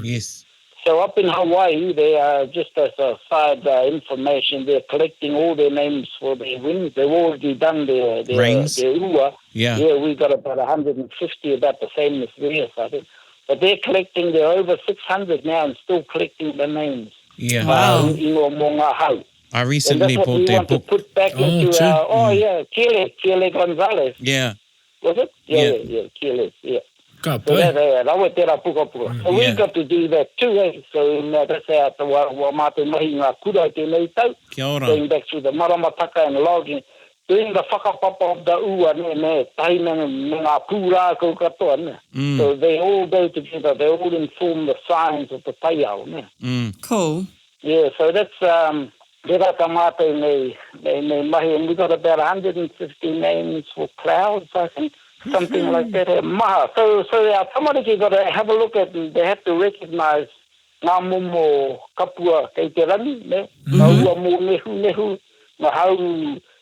S2: Yes.
S5: So up in Hawaii, they are just as a side information, they're collecting all their names for their winds. They've already done their
S2: Rains.
S5: their ua.
S2: Yeah.
S5: We got about 150, about the same as theirs, I think. But they're collecting, they're over 600 now and still collecting the names.
S2: Yeah.
S4: Wow.
S2: I recently bought their book.
S5: Put back into our, Kele Gonzalez.
S2: Yeah.
S5: Was it? Yeah, Kele, yeah.
S3: Ka
S5: So
S3: pai.
S5: rawe tērā puka. So we've got to do that too, eh? So that's how te wa māte mahi ngā kura tēnei tau.
S2: Kia ora.
S5: Going back through the Maramataka and logging. Doing the whakapapa of the ua, ne, tahi me ngā pūrā kou katoa, ne. So they all go together, they all inform the signs of the taiao, ne.
S4: Cool.
S5: Yeah, so that's Rereata Māhika nei mahi, and we got about 150 names for clouds, I think. Something like that. Maha. So our tamariki got to have a look at, they have to recognize ngā momo kapua kei te rani, ne? Ngā ua mō nehu, ngā hau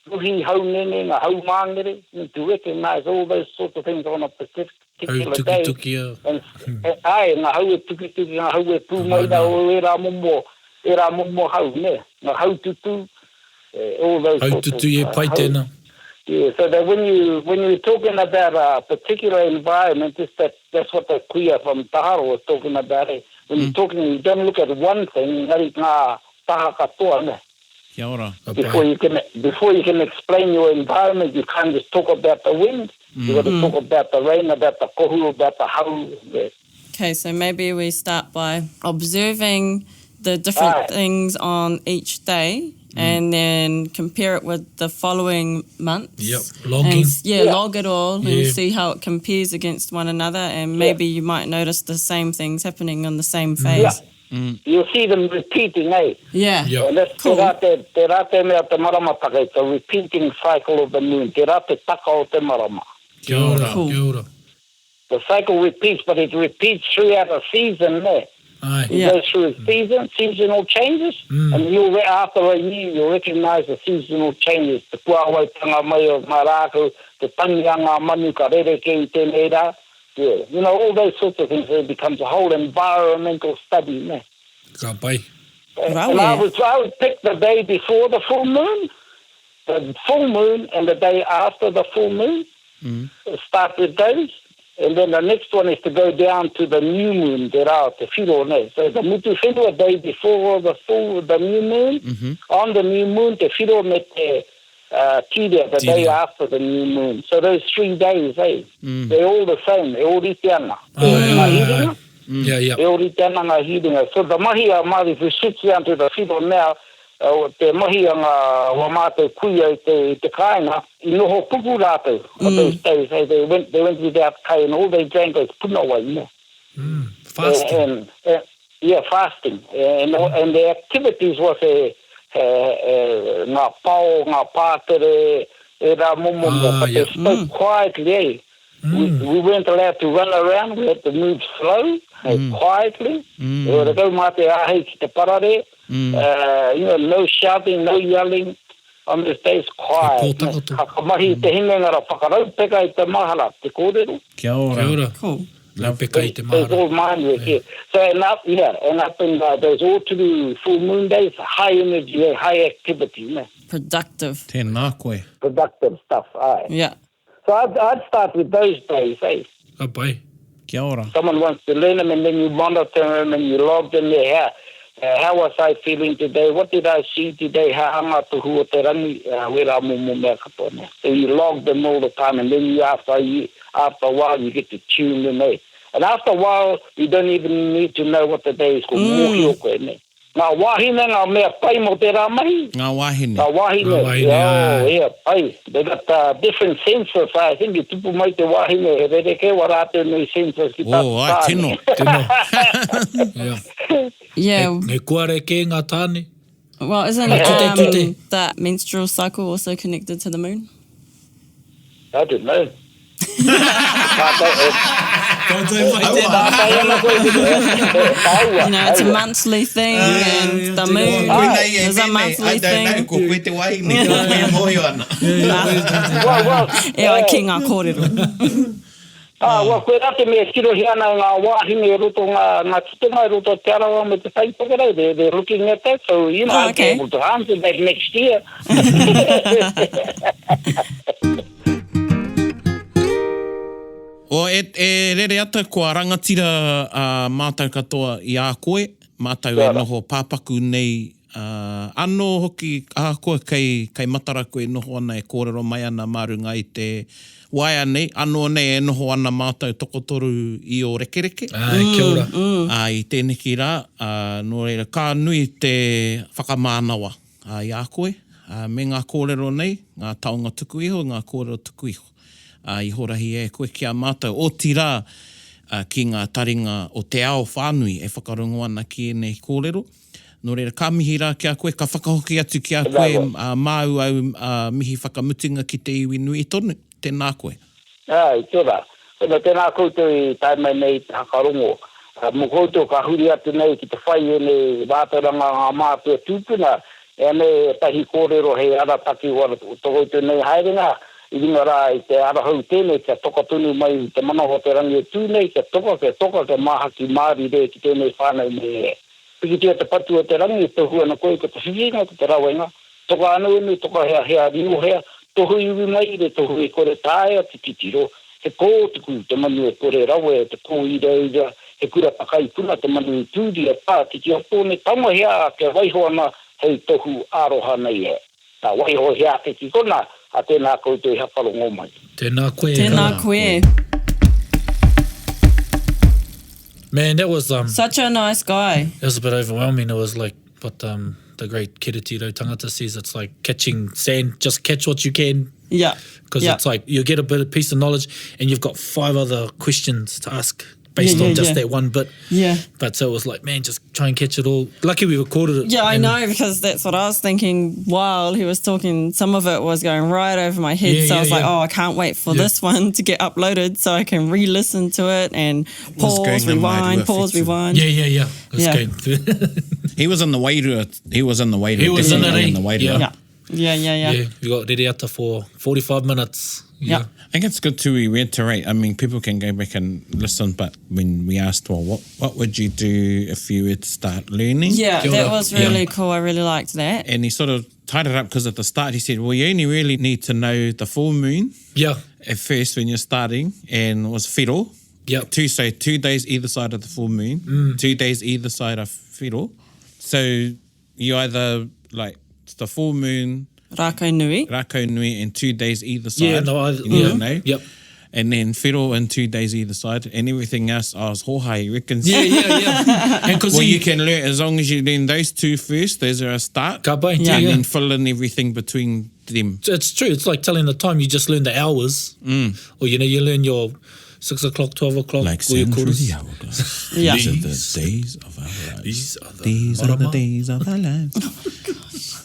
S5: ruhi hau nene, ngā hau māngere, to recognize all those sorts of things on a particular day. And ngā hau e tuki, ngā hau e pūmaina o e rā momo hau, ne? Ngā hau tutu, all those sorts of
S3: Hau tutu e pai tēnā.
S5: Yeah, so that when you're talking about a particular environment, that's what the kuia from Taharo was talking about. When you're talking, you don't look at one thing, ngā taha katoa, ne?
S2: Kia ora.
S5: Before you can explain your environment, you can't just talk about the wind. You got to talk about the rain, about the kohu, about the hau. Yeah.
S4: Okay, so maybe we start by observing the different things on each day and then compare it with the following months.
S3: Yep, logging.
S4: And, log it all and see how it compares against one another, and maybe you might notice the same things happening on the same phase.
S5: You'll see them repeating, eh?
S4: Yeah.
S3: Yep.
S5: And that's
S4: Cool.
S5: te rate mea te Maramataka, it's a repeating cycle of the moon. Te rate taka o te marama.
S3: Kia ora,
S4: Cool.
S3: kia ora.
S5: The cycle repeats, but it repeats throughout a season, ne?
S3: Ai.
S5: It goes through a seasonal changes, and after a year, you'll recognize the seasonal changes. Te puawaitanga mai o marako, te tangianga manu ka rere kei tēnei rā. Yeah, all those sorts of things. It becomes a whole environmental study, ne?
S3: Ka pai.
S5: And I would pick the day before the full moon, and the day after the full moon. Start with those. And then the next one is to go down to the new moon, te whiro nei. So the mutu whiro, a day before the new moon, on the new moon, te whiro me te tira, the day after the new moon. So those 3 days, they're all the same, they're all ritiana. They're all ritiana ngā hiringa. So the mahi a Māori, if we switch down to the whiro now, te mahi a ngā wa mātou kui au te kāinga, I noho puku rātou of those days. They went without kai and all they drank was punawai, you know.
S3: Fasting.
S5: Fasting. And the activities was ngā pao, ngā pātere, rā momo, but they spoke quietly, We weren't allowed to run around, we had to move slow, quietly. Te kau mā te āhei ki te parare, no shouting, no yelling. On this day, it's quiet. Hakamahi te hinga ra whakarau, peka I te mahara, te kōrero.
S2: Kia ora.
S3: Cool. Peka I te mahara.
S5: There's all mine work here. So, and up in those all-to-do full moon days, high energy, high activity. Ne?
S4: Productive.
S2: Tēnā koe.
S5: Productive stuff, aye.
S4: Yeah.
S5: So I'd start with those days,
S3: Pai.
S2: Kia ora.
S5: Someone wants to learn them and then you monitor them and you log them there. How was I feeling today? What did I see today? How ngā o te rangi, wera mumu mea kapone. So you log them all the time and then after a while you get to tune them in. And after a while you don't even need to know what the day is called. Mohi o koe ne. Ngā wahine, ngā mea pai mo te rā mahi.
S2: Ngā wahine.
S5: Ngā wahine, pai. They got different sensors. I think you tupu mai te wahine, he rereke wa rātou nei sensors ki tātou tāne.
S3: Tino.
S4: Yeah.
S3: He kuare ke ngā tāne.
S4: Well, isn't that menstrual cycle also connected to the moon?
S5: I don't know.
S4: It's a monthly thing, and the moon is a monthly thing.
S2: I don't know, ko koe te wahine, ko koe moio ana.
S4: I ki ngā kōrero.
S5: Koe rate mea kirohi ana ngā wahine roto ngā titenga roto te arawa me te taipakera. They're looking at that, so you might be able to answer that next year.
S2: O rereata kua rangatira mātou katoa I a koe, mātou noho pāpaku nei anō hoki a koe kei matara koe noho ana kōrero mai ana marunga I te waia nei, anō nei noho ana mātou tokotoru I o rekereke.
S3: Kia ora.
S2: I tēnei ki rā, nō reira, ka nui te whakamānawa I a koe, me ngā kōrero nei, ngā taonga tuku iho, ngā kōrero tuku iho. I horahi koe kia mātou. O tira ki ngā taringa o te ao whānui whakarongo ana ki nei kōrero. Nō reira, ka mihi rā kia koe, ka whakahoki atu kia koe māu au mihi whakamutinga ki te iwi nui tonu. Tēnā koe.
S5: I tora. Tēnā koutou I taimai nei te hakarongo. Mo koutou ka huri atu nei ki te whai nei wātaranga ngā mātua tūpuna. E nei tahi kōrero hei arataki wara tokoutou nei haerenga. I ringa rā I te arahau tēnei kia toka tunu mai te mana o te rangi o tūnei, kia toka ke mahaki māri re ki tēnei whānau me. Piki tia te patu o te rangi, tohu ana koe ko te whiwinga, ko te rawenga. Toka anu inu, toka hea ringo hea, tohu iwi mai re, tohu e kore tāia, te titiro. Te kō tuku, te manu e kore rawe, te kō ira ira, he kura pakai puna, te manu e tūri e pā, te kia pōne, tama hea ke waiho ana, hei tohu aroha nei e. Tā waiho hea te ki kona, a tēnā koutou I hakarongo mai.
S3: Tēnā koe.
S4: Tēnā koe.
S3: Man, that was
S4: such a nice guy.
S3: It was a bit overwhelming. It was like what the great Kiritiro tangata says. It's like catching sand. Just catch what you can.
S4: Yeah.
S3: Because it's like you get a bit of piece of knowledge and you've got 5 other questions to ask based on just that one bit.
S4: Yeah.
S3: But so it was like, man, just try and catch it all. Lucky we recorded it.
S4: Yeah, I know, because that's what I was thinking while he was talking. Some of it was going right over my head. So I was like, I can't wait for this one to get uploaded so I can re-listen to it and pause, rewind, pause, rewind.
S3: Yeah.
S2: He was in the wairua. He was in it.
S3: Yeah.
S4: Yeah.
S3: You got Rereata for 45 minutes.
S4: Yeah.
S2: I think it's good to reiterate. I mean, people can go back and listen, but when we asked, well, what would you do if you were to start learning?
S4: Yeah, that was really cool. I really liked that.
S2: And he sort of tied it up because at the start he said, well, you only really need to know the full moon at first when you're starting, and it was whiro.
S3: Yep.
S2: 2 days either side of the full moon, 2 days either side of whiro. So you either like it's the full moon,
S4: Rākau nui,
S2: and 2 days either side.
S3: Yeah, no,
S2: you don't know.
S3: Yep.
S2: And then whiro and 2 days either side, and everything else I was hohai, reckons.
S3: Yeah. And
S2: well, you can learn as long as you learn those two first. Those are a start.
S3: Ka pai,
S2: and then fill in everything between them.
S3: It's true. It's like telling the time. You just learn the hours, or you learn your 6 o'clock, 12 o'clock.
S2: Like
S3: or your
S2: sand through
S3: quarters.
S2: the hourglass.
S4: Yeah.
S2: These are the days of our lives.
S3: These are the
S2: These are the
S3: marama.
S2: days of our lives.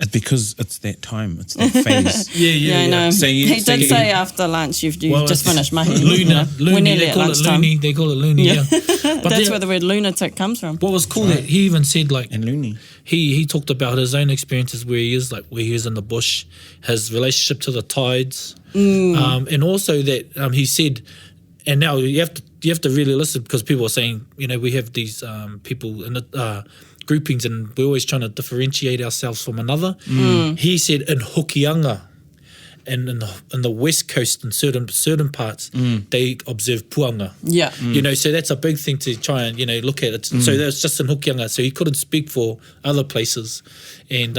S2: It's because it's that time. It's that phase.
S4: Yeah, I know.
S2: So you-
S4: he
S2: so
S4: did
S2: you-
S4: say after lunch you've
S3: Well,
S4: just
S3: it's
S4: finished mahi.
S3: Lunar.
S4: We're
S3: Loony,
S4: nearly
S3: they
S4: at
S3: call it
S4: lunchtime.
S3: loony. They call it loony, yeah. But
S4: That's
S3: there-
S4: where the word lunatic comes from.
S3: what was cool, that he even said, like,
S2: And loony.
S3: he talked about his own experiences where he is, like where he is in the bush, his relationship to the tides, and also that he said, and now you have to really listen, because people are saying, we have these people in the groupings and we're always trying to differentiate ourselves from another. He said in Hokianga and in the west coast in certain parts, they observe puanga.
S4: Yeah.
S3: So that's a big thing to try and look at it. So that's just in Hokianga. So he couldn't speak for other places, and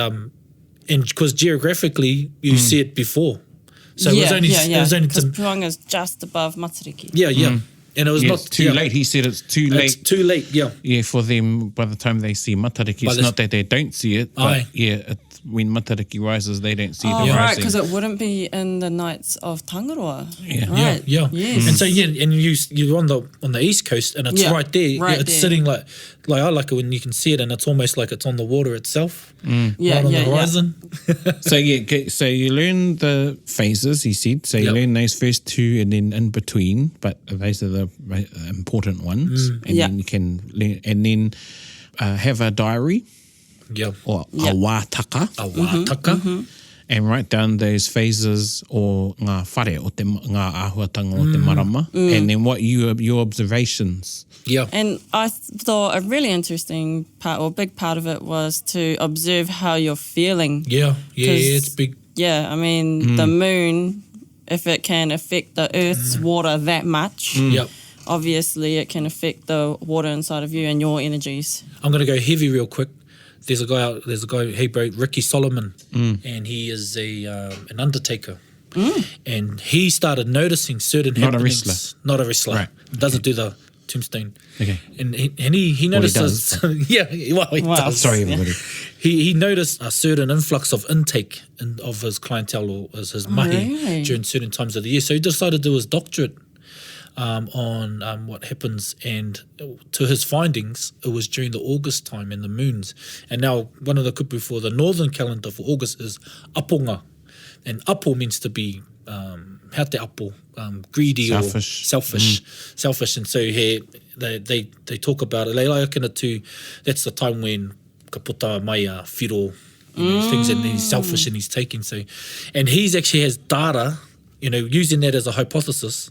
S3: because geographically you see it before, so it was only
S4: because Puanga's just above Matariki.
S3: and it was not
S2: too late. He said it's too late.
S3: It's too late.
S2: Yeah, for them, by the time they see Matariki, it's not that they don't see it, but it's when Matariki rises, they don't see the rising.
S4: Right, because it wouldn't be in the nights of Tangaroa.
S2: Yeah.
S4: Right.
S3: Yes. And so and you're on the east coast, and it's right there.
S4: Right
S3: it's
S4: there.
S3: sitting like I like it when you can see it, and it's almost like it's on the water itself,
S4: Yeah,
S3: right on the horizon.
S2: So you learn the phases, he said. So you learn those first two, and then in between, but those are the important ones. And then you can learn, and then have a diary. Or a wātaka.
S3: A wātaka.
S2: And write down those phases or ngā whare o ngā āhuatanga o te marama. And then what your observations.
S3: Yeah.
S4: And I thought a really interesting part, or a big part of it, was to observe how you're feeling.
S3: Yeah, it's big.
S4: Yeah, I mean, the moon, if it can affect the Earth's water that much, obviously it can affect the water inside of you and your energies.
S3: I'm going to go heavy real quick. There's a guy, he wrote Ricky Solomon, and he is an undertaker. And he started noticing certain happenings. Not a wrestler.
S2: Right.
S3: Doesn't do the tombstone.
S2: Okay.
S3: And he notices. He does.
S2: Sorry, everybody.
S3: He noticed a certain influx of intake of his clientele or his mahi during certain times of the year. So he decided to do his doctorate on what happens, and to his findings, it was during the August time and the moons. And now one of the kupu for the northern calendar for August is aponga, and apo means to be how te apo, greedy,
S2: selfish.
S3: or selfish. And so here they talk about it. They liken it to, that's the time when ka puta mai a whiro, things, and he's selfish and he's taking. So, and he's actually has data, using that as a hypothesis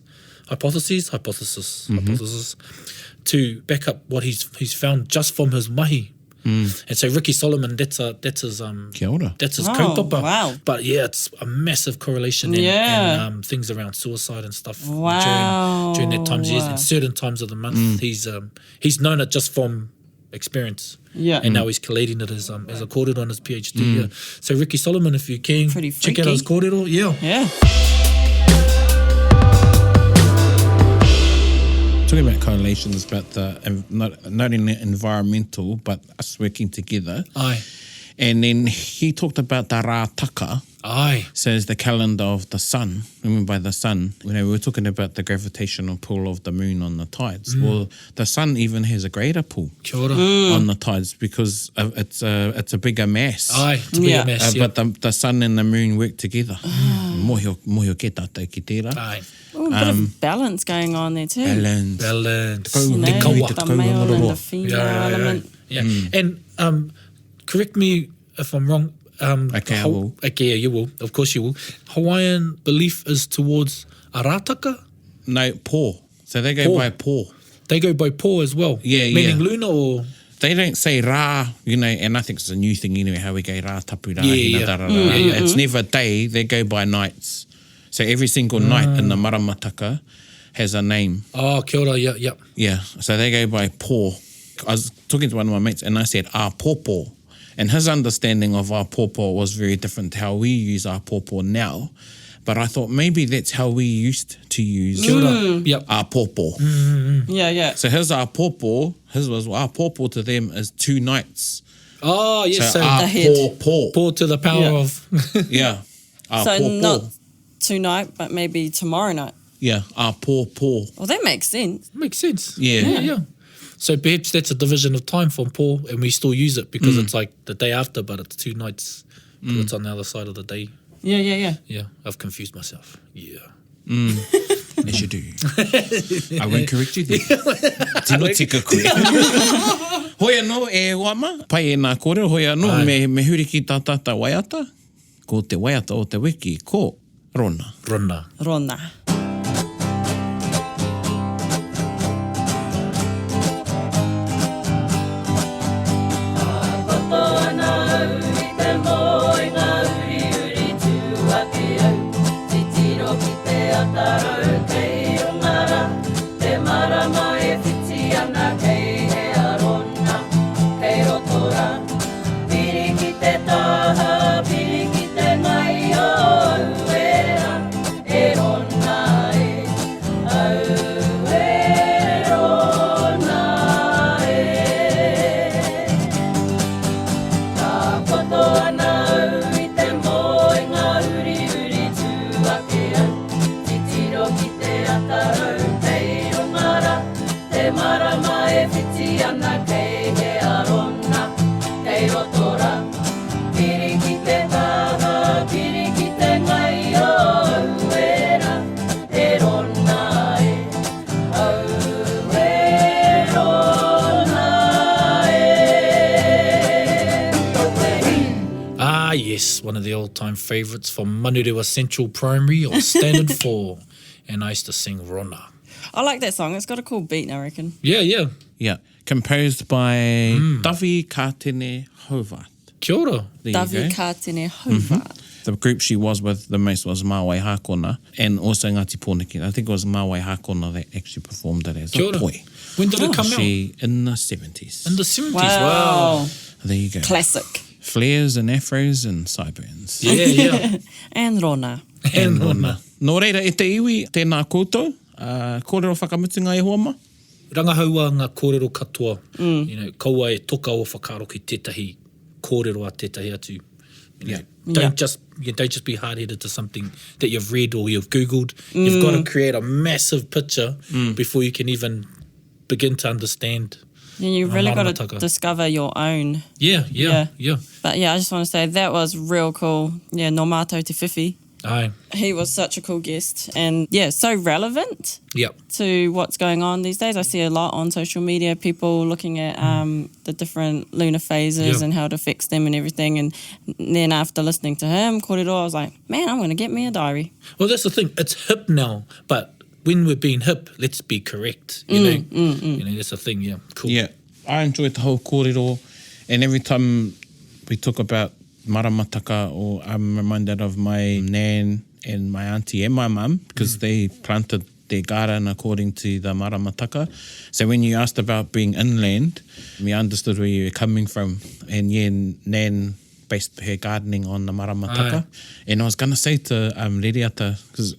S3: to back up what he's found just from his mahi. And so Ricky Solomon, that's his
S2: Kia ora.
S3: that's his
S4: Wow,
S3: kaupapa.
S4: wow.
S3: But yeah, it's a massive correlation and things around suicide and stuff during that times of years, and certain times of the month. He's known it just from experience.
S4: Yeah.
S3: And now he's collating it as a kōrero on his PhD. Yeah. So Ricky Solomon, if you can,
S4: Pretty
S3: check out
S4: freaky.
S3: his kōrero. Yeah.
S4: Yeah.
S2: Talking about correlations, about the not only environmental, but us working together.
S3: Aye.
S2: And then he talked about the Rereata.
S3: Aye.
S2: So it's the calendar of the sun. I mean, by the sun, we were talking about the gravitational pull of the moon on the tides. Well, the sun even has a greater pull
S3: Kia ora.
S2: on the tides because it's a bigger mass.
S3: Aye. To be a mess.
S2: But the sun and the moon work together. Mohio ke tātou ki tērā.
S3: Aye.
S4: Ooh, a bit of balance going on there too.
S2: Balance.
S3: Balance.
S4: You know,
S3: Te kaua.
S4: the male and the female element.
S3: Yeah. And correct me if I'm wrong,
S2: Okay, I will.
S3: Okay, yeah, you will. Of course you will. Hawaiian belief is towards Arataka.
S2: No, pō. So they go
S3: Pō.
S2: by pō.
S3: They go by pō as well.
S2: Yeah,
S3: Meaning
S2: yeah.
S3: Lunar or...
S2: They don't say rā, you know, and I think it's a new thing anyway, how we go rā, tapu rā,
S3: Yeah,
S2: hina,
S3: yeah.
S2: da, da, da. It's never day, they go by nights. So every single night in the Maramataka has a name.
S3: Oh, kia ora, yeah, yeah.
S2: Yeah, so they go by pō. I was talking to one of my mates and I said, pōpō. And his understanding of pōpō was very different to how we use pōpō now. But I thought maybe that's how we used to use
S3: Kia ora, yep.
S2: pōpō.
S4: Yeah.
S2: So his pōpō, his was pōpō to them is 2 nights.
S3: Oh, yes, so
S4: the head.
S2: pōpō.
S3: pō to the power
S4: Yeah.
S3: of...
S2: Yeah.
S4: So
S2: pōpō.
S4: not tonight, but maybe tomorrow night.
S2: Yeah, pōpō.
S4: Well, that makes sense.
S3: Makes sense.
S2: Yeah.
S3: Yeah. So perhaps that's a division of time for pō, and we still use it because it's like the day after, but it's 2 nights. It's on the other side of the day.
S4: Yeah.
S3: Yeah, I've confused myself. Yeah.
S2: As you do. I won't correct you there. Tino tika koe. Hoi anō e wama, pai e nā kōrero, hoi anō me huri ki tā tata waiata. Ko te waiata o te wiki, ko Rona.
S4: Rona.
S3: Yes, one of the old-time favourites from Manurewa Central Primary or Standard 4. And I used to sing Rona.
S4: I like that song. It's got a cool beat, I reckon.
S3: Yeah.
S2: Yeah, composed by Tavi Kātene Hovat.
S3: Kia ora.
S2: There
S4: Tavi
S2: you go.
S4: Kātene Hova.
S2: The group she was with the most was Māwai Hākona and also Ngāti Pōneke. I think it was Māwai Hākona that actually performed it as
S3: Kia
S2: a
S3: ora.
S2: poi.
S3: When did it come out?
S2: She in the 70s.
S3: In the 70s.
S4: Wow.
S2: There you go.
S4: Classic.
S2: Flares and afros and sideburns.
S3: Yeah.
S4: And Rona.
S3: And
S2: Rona. Nō reira, e te iwi, tēnā koutou. Kōrero whakamutunga e hoa ma?
S3: Rangahaua ngā kōrero katoa. You know, kaua e toka o whakaro ki tētahi kōrero a tētahi atu. You know, don't just be hard-headed to something that you've read or you've Googled. You've got to create a massive picture before you can even begin to understand.
S4: Yeah, you've really got to
S3: Maramataka.
S4: discover your own.
S3: Yeah.
S4: But yeah, I just want to say that was real cool. Yeah, no mātou te whiwhi.
S3: Aye.
S4: He was such a cool guest and yeah, so relevant
S3: Yep.
S4: to what's going on these days. I see a lot on social media, people looking at the different lunar phases and how it affects them and everything. And then after listening to him, kōrero, I was like, man, I'm going to get me a diary.
S3: Well, that's the thing. It's hip now, but when we're being hip, let's be correct. You know, you know, that's the thing. Yeah, cool.
S2: Yeah, I enjoyed the whole kōrero, and every time we talk about Maramataka, or I'm reminded of my nan and my auntie and my mum, because they planted their garden according to the Maramataka. So when you asked about being inland, we understood where you were coming from, and yeah, nan based her gardening on the Maramataka. And I was going to say to Rereata, because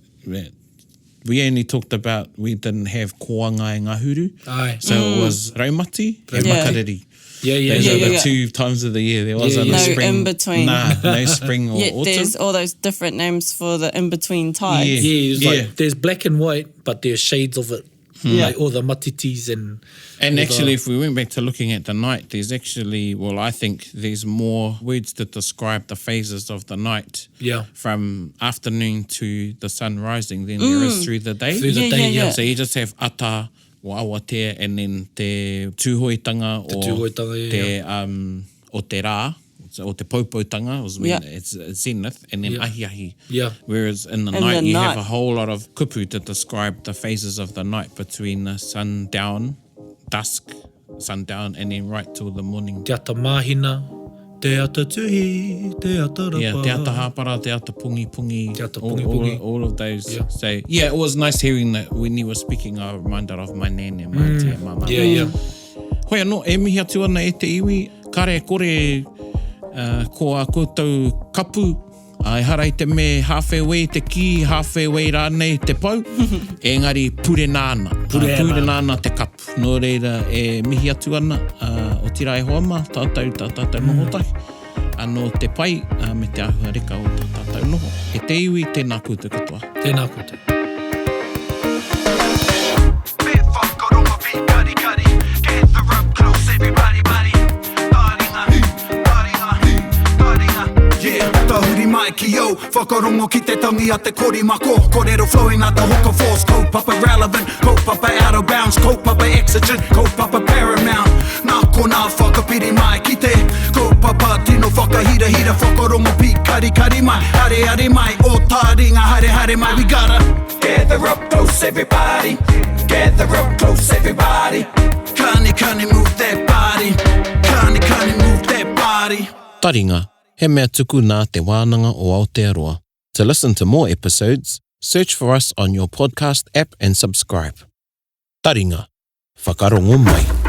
S2: we only talked about, we didn't have koanga e ngahuru.
S3: Aye.
S2: So it was raumati and makariri.
S3: Yeah.
S2: Those are the 2 times of the year. There wasn't
S3: Yeah.
S2: a
S4: No
S2: spring.
S4: in-between.
S2: Nah, no spring or
S4: Yet
S2: autumn.
S4: there's all those different names for the in-between tides.
S3: Yeah, it's
S2: Yeah.
S3: like there's black and white, but there's shades of it.
S4: Yeah.
S3: Like all the matitis and all
S2: actually,
S3: the,
S2: if we went back to looking at the night, there's actually, well, I think there's more words that describe the phases of the night from afternoon to the sun rising than there is through the day.
S3: Through the day, yeah.
S2: So you just have ata, wa awatea, and then te tūhoitanga or
S3: tūhoitanga,
S2: te, o te rā, So, o te paupautanga, was when it's zenith, and then ahi.
S3: Yeah.
S2: Whereas in the night, you have a whole lot of kupu to describe the phases of the night between the sundown, dusk, sundown, and then right till the morning.
S3: Te ata mahina, te ata tuhi, te ata rapa.
S2: Yeah, te ata hapara, te ata pungi.
S3: Te ata pungi.
S2: All of those. Yeah. So, yeah, it was nice hearing that when you were speaking, I reminded of my nene, my te mama.
S3: Yeah.
S2: Hoi anō, e mihi atu ana e te iwi, kare kore ko a koutou kapu, ai hara i te me halfway te ki, halfway rānei te pau, engari pure nāna. Pure nāna te kapu. Nō reira e mihi atu ana o tira e hoama, tātou nohotahi. Anō te pai me te ahuareka o tātou noho. E te iwi, tēnā koutou katoa.
S3: Tēnā koutou.
S1: Ki o, whakarongo ki te tangi a te korimako, kōrero flowing at the hook force, kaupapa relevant, kaupapa out of bounds, kaupapa exigent, kaupapa paramount. Nā kona whakapiri mai ki te, kaupapa tino whakahira, whakarongo pi kari mai, hare mai, o Taringa, hare mai, we gotta gather up close everybody, gather up close everybody, kani move that body, kani move that body.
S2: Taringa. He mea tuku nā te wānanga o Aotearoa. To listen to more episodes, search for us on your podcast app and subscribe. Taringa. Whakarongo mai.